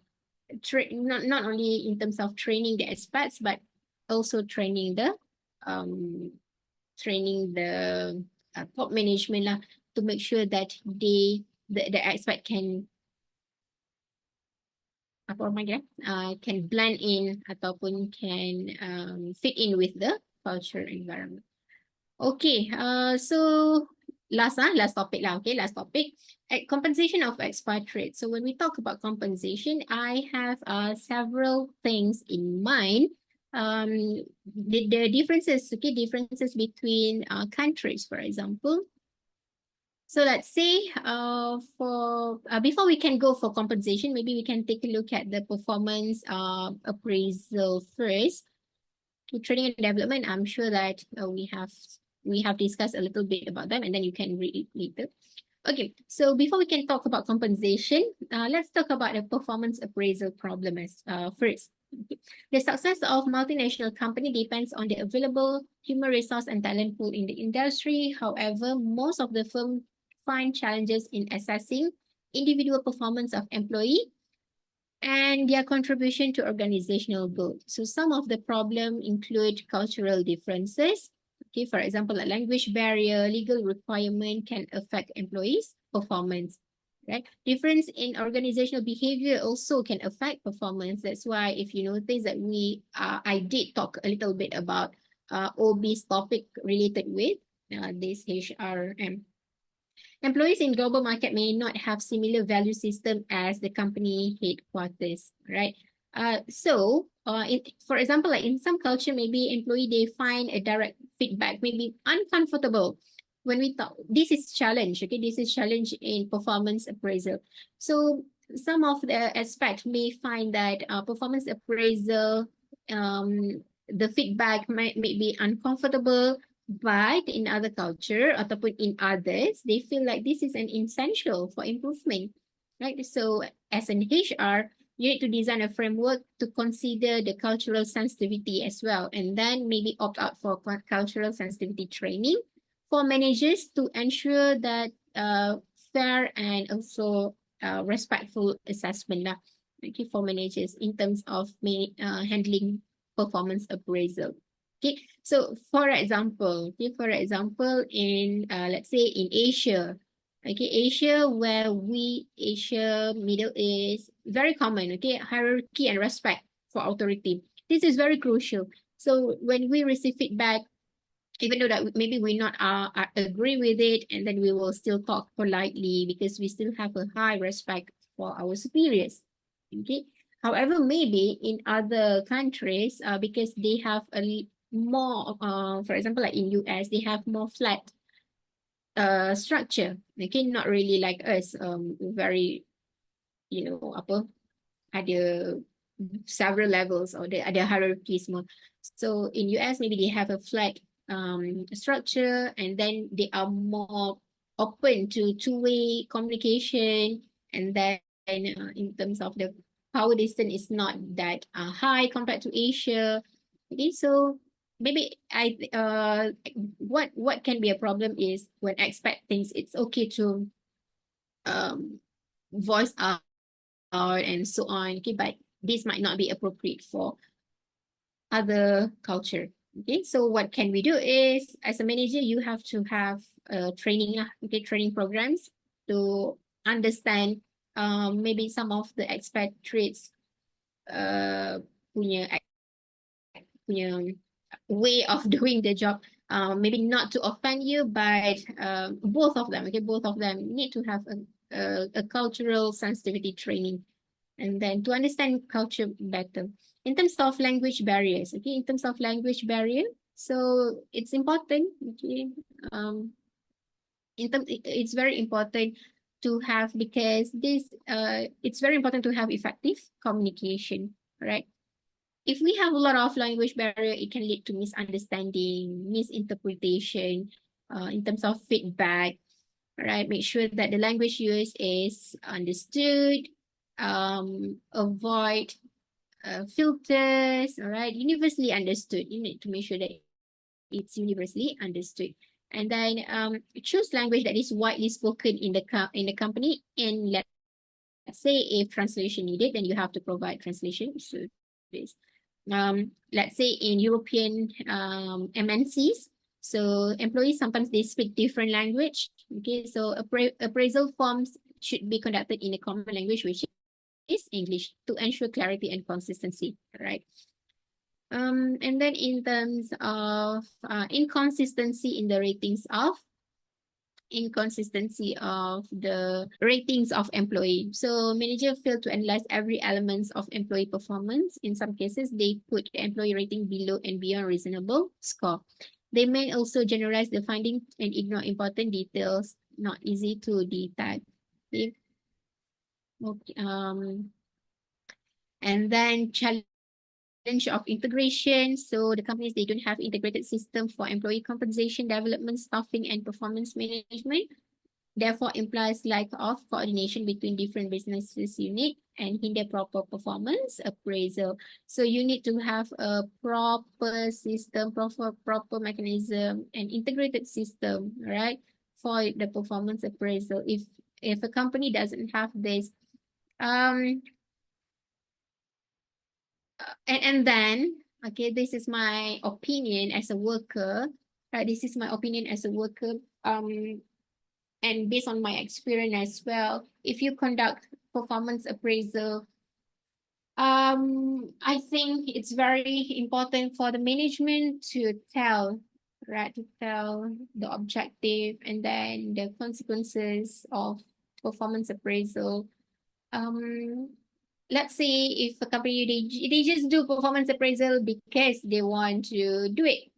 only in terms of training the expats, but also training the top management lah, to make sure that the expat can can blend in ataupun can fit in with the culture environment. Okay, so last topic lah. Okay, last topic, compensation of expatriates. So when we talk about compensation, I have several things in mind. The differences, okay, differences between countries, for example. So let's say before we can go for compensation, maybe we can take a look at the performance appraisal first. To training and development, I'm sure that we have discussed a little bit about them, and then you can read it later. Okay, so before we can talk about compensation, let's talk about the performance appraisal problem as first. Okay. The success of multinational company depends on the available human resource and talent pool in the industry. However, most of the firm find challenges in assessing individual performance of employee and their contribution to organizational growth. So some of the problem include cultural differences. Okay, for example, a language barrier, legal requirement can affect employees' performance. Right? Difference in organizational behavior also can affect performance. That's why if you notice that I did talk a little bit about OB's topic related with this HRM. Employees in global market may not have similar value system as the company headquarters, right? For example, like in some culture, maybe employee, they find a direct feedback, maybe uncomfortable when we talk. This is challenge, okay? This is challenge in performance appraisal. So some of the aspects may find that performance appraisal, the feedback may be uncomfortable, but in other culture ataupun in others, they feel like this is an essential for improvement, right? So as an HR, you need to design a framework to consider the cultural sensitivity as well, and then maybe opt out for cultural sensitivity training for managers to ensure that fair and also respectful assessment lah, okay, for managers in terms of handling performance appraisal. Okay, so for example, in let's say in Asia, okay, Asia, Middle East, very common, okay, hierarchy and respect for authority. This is very crucial. So when we receive feedback, even though that maybe we not agree with it, and then we will still talk politely because we still have a high respect for our superiors. Okay. However, maybe in other countries, because they have a more, for example, like in US, they have more flat structure. Okay, not really like us, very, ada several levels or ada hierarchies more. So in US, maybe they have a flat structure, and then they are more open to two-way communication, and then in terms of the power distance is not that high compared to Asia. Okay, so maybe what can be a problem is when expat thinks it's okay to voice out and so on. Okay, but this might not be appropriate for other culture. Okay, so what can we do is, as a manager, you have to have training, training programs to understand maybe some of the expatriates punya way of doing the job. Maybe not to offend you, but both of them need to have a cultural sensitivity training, and then to understand culture better. In terms of language barriers, okay, so it's important, okay, it's very important to have, because it's very important to have effective communication, right? If we have a lot of language barrier, it can lead to misunderstanding, misinterpretation, in terms of feedback, right? Make sure that the language used is understood, avoid filters, all right? Universally understood. You need to make sure that it's universally understood. And then choose language that is widely spoken in the company. And let's say if translation needed, then you have to provide translation service. Let's say in European MNCs, so employees sometimes they speak different language. Okay, so appraisal forms should be conducted in a common language, which is English, to ensure clarity and consistency, right? And then in terms of inconsistency in the ratings of employee. So manager failed to analyze every element of employee performance. In some cases, they put employee rating below and beyond reasonable score. They may also generalize the finding and ignore important details, not easy to detect. Okay. And then challenge of integration. So the companies, they don't have integrated system for employee compensation, development, staffing, and performance management. therefore implies lack of coordination between different businesses unit and hinder proper performance appraisal. So you need to have a proper system, proper mechanism and integrated system, right, for the performance appraisal. If a company doesn't have this, and then, okay, this is my opinion as a worker, right? This is my opinion as a worker. And based on my experience as well, if you conduct performance appraisal, I think it's very important for the management to tell, right, to tell the objective and then the consequences of performance appraisal. Let's say if a company they just do performance appraisal because they want to do it.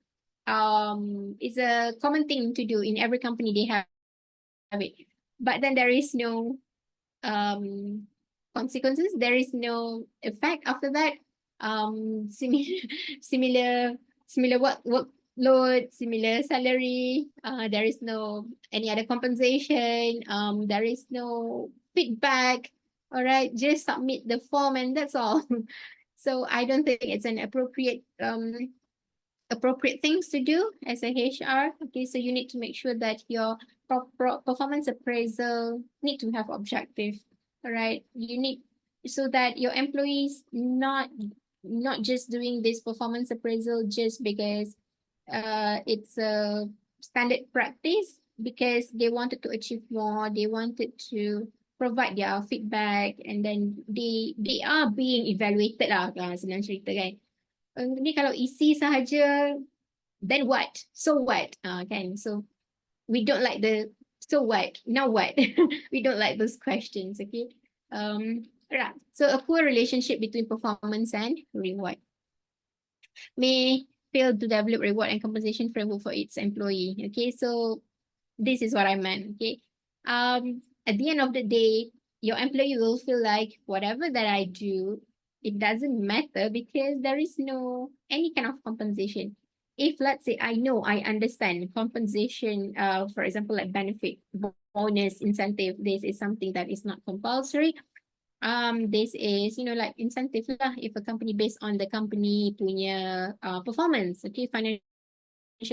It's a common thing to do in every company. They have it, but then there is no consequences. There is no effect after that. Similar, similar, similar workload, similar salary. There is no any other compensation. There is no feedback. All right, just submit the form and that's all. So I don't think it's an appropriate things to do as a HR. Okay, so you need to make sure that your performance appraisal need to have objective. All right, you need so that your employees not just doing this performance appraisal just because it's a standard practice, because they wanted to achieve more, they wanted to provide their feedback, and then they are being evaluated lah, senang cerita kan. Ni kalau isi sahaja, then what? So what? Kan? So we don't like the so what? Now what? We don't like those questions, okay? Right. So a poor relationship between performance and reward may fail to develop reward and compensation framework for its employee. Okay, so this is what I meant. Okay. At the end of the day, your employee will feel like whatever that I do, it doesn't matter because there is no any kind of compensation. If let's say I know, I understand compensation, for example, like benefit, bonus, incentive, this is something that is not compulsory. This is, like incentive lah if a company based on the company punya performance, okay, financial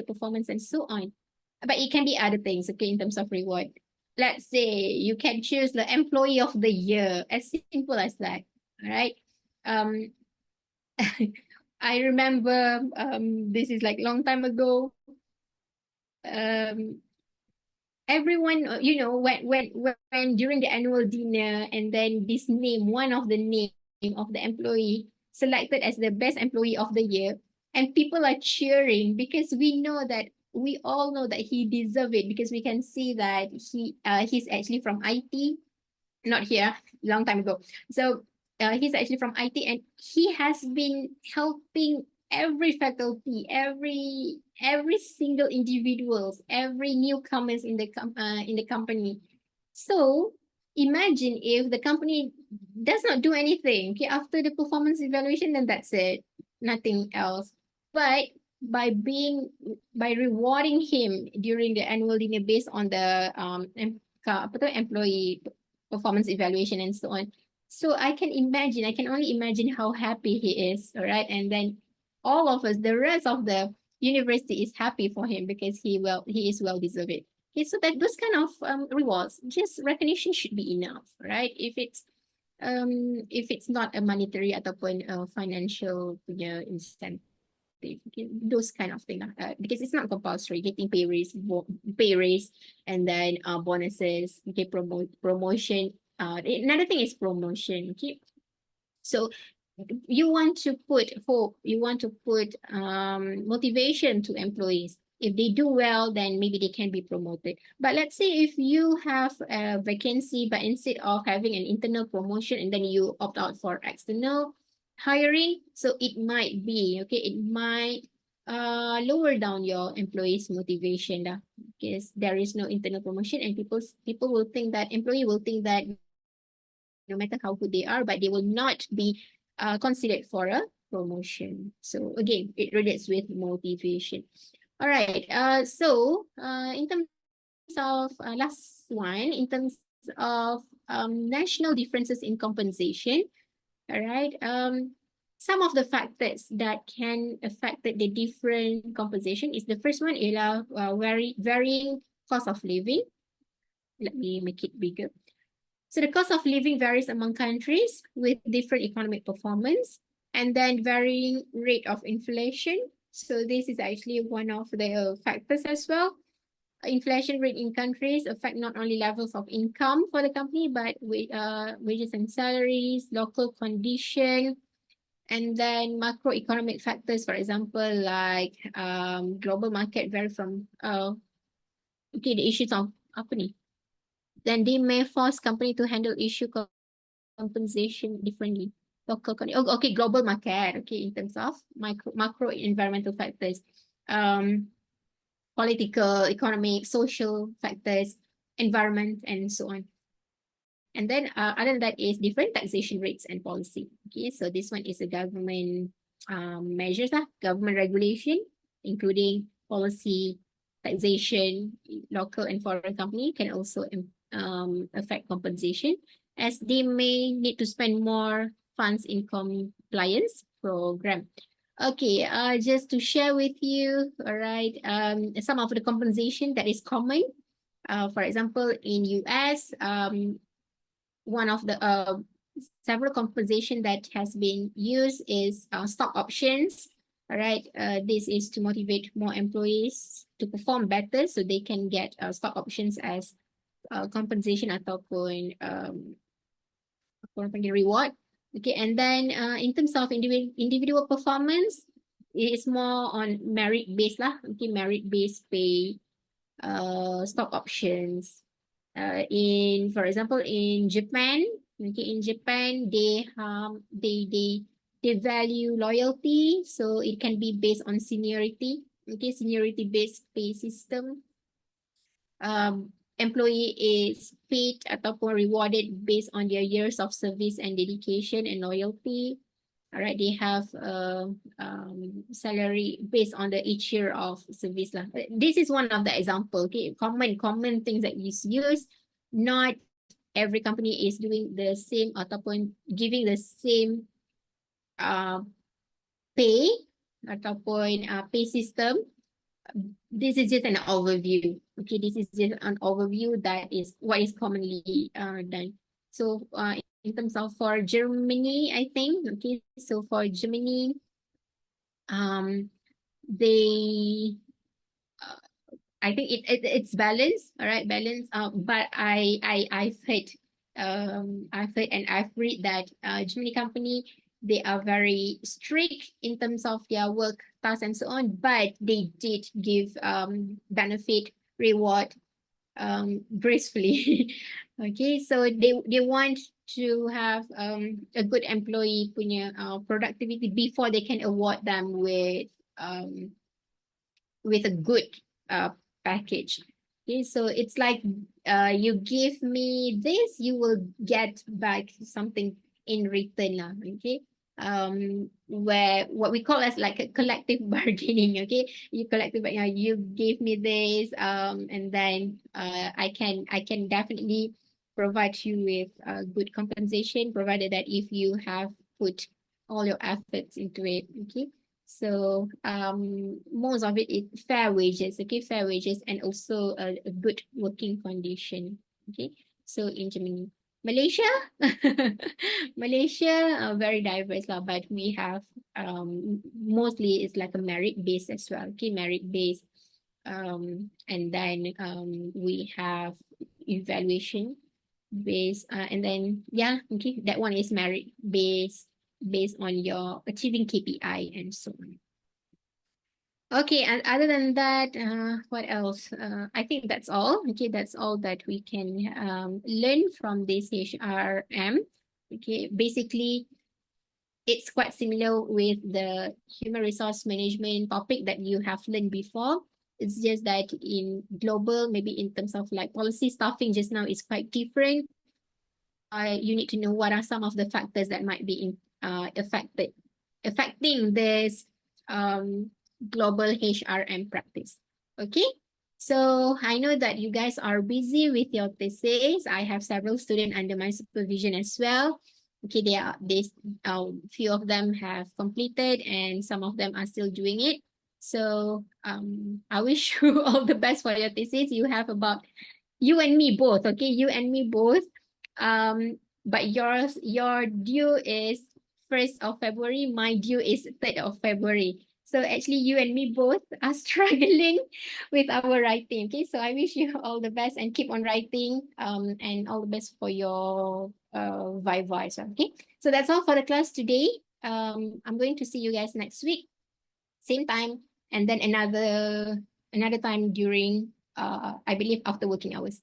performance and so on. But it can be other things, okay, in terms of reward. Let's say you can choose the employee of the year, as simple as that, all right? I remember this is like long time ago. Everyone, when during the annual dinner, and then this name, one of the name of the employee selected as the best employee of the year, and people are cheering because we all know that he deserve it, because we can see that he's actually from IT, not here, long time ago. So he's actually from IT, and he has been helping every faculty, every single individuals, every newcomers in the company. So imagine if the company does not do anything, okay, after the performance evaluation, then that's it, nothing else. But by rewarding him during the annual dinner based on the employee performance evaluation and so on. So I can only imagine how happy he is, all right? And then all of us, the rest of the university is happy for him because he is well deserved. Okay, so that those kind of rewards, just recognition should be enough, right? If it's not a monetary ataupun financial punya incentive, okay, those kind of thing, because it's not compulsory. Getting pay raise, and then bonuses, okay, promotion. Another thing is promotion, okay. So you want to put hope, you want to put motivation to employees. If they do well, then maybe they can be promoted. But let's say if you have a vacancy, but instead of having an internal promotion, and then you opt out for external hiring, so it might be, okay, it might lower down your employees' motivation because there is no internal promotion, and people will think that, employee will think that no matter how good they are, but they will not be considered for a promotion. So again, it relates with motivation. All right. So in terms of last one, in terms of national differences in compensation, all right. Some of the factors that can affect the different compensation is, the first one is varying cost of living. Let me make it bigger. So the cost of living varies among countries with different economic performance, and then varying rate of inflation. So this is actually one of the factors as well. Inflation rate in countries affect not only levels of income for the company, but wages and salaries, local condition, and then macroeconomic factors, for example, like global market vary from okay, the issues of apa ni? Then they may force company to handle issue compensation differently. Local okay, global market, okay, in terms of macro environmental factors, political, economic, social factors, environment, and so on. And then other than that is different taxation rates and policy. Okay, so this one is a government measures, government regulation, including policy, taxation, local and foreign company can also affect compensation, as they may need to spend more funds in compliance program. Okay, just to share with you, all right, some of the compensation that is common. For example, in US, one of the several compensation that has been used is stock options. All right, this is to motivate more employees to perform better, so they can get stock options as compensation ataupun reward. Okay, and then in terms of individual performance, it is more on merit based lah. Okay, merit based pay, stock options. For example, in Japan, okay, in Japan they value loyalty, so it can be based on seniority. Okay, seniority based pay system. Employee is paid ataupun rewarded based on their years of service and dedication and loyalty. All right, they have salary based on the each year of service lah. This is one of the example. Okay, common things that is used. Not every company is doing the same ataupun giving the same pay ataupun pay system. This is just an overview. Okay, this is just an overview that is what is commonly done. So in terms of for Germany, I think, okay, so for Germany, they I think it's balanced, all right, balanced. But I've heard and I've read that Germany company, they are very strict in terms of their work tasks and so on, but they did give benefit reward gracefully. Okay, so they want to have a good employee punya productivity before they can award them with a good package. Okay, so it's like you give me this, you will get back something in return lah. Okay, where what we call as like a collective bargaining. Okay, you gave me this, and then I can definitely provide you with good compensation, provided that if you have put all your efforts into it. Okay, so most of it is fair wages. Okay, fair wages, and also a good working condition. Okay, so in Germany. Malaysia, Malaysia, very diverse lah, but we have mostly it's like a merit base as well. Okay, merit base, and then we have evaluation base, and then yeah, okay, that one is merit based on your achieving KPI and so on. Okay, and other than that, what else? I think that's all. Okay, that's all that we can learn from this HRM. Okay, basically, it's quite similar with the human resource management topic that you have learned before. It's just that in global, maybe in terms of like policy staffing just now is quite different. You need to know what are some of the factors that might be affecting this global HRM practice. Okay, So I know that you guys are busy with your thesis. I have several students under my supervision as well. Okay, few of them have completed and some of them are still doing it. So I wish you all the best for your thesis. You have about you and me both, okay? You and me both. But your due is 1st of February. My due is 3rd of February. So actually you and me both are struggling with our writing. Okay, so I wish you all the best and keep on writing. And all the best for your Viva as well. Okay, so that's all for the class today. I'm going to see you guys next week, same time, and then another time during I believe after working hours.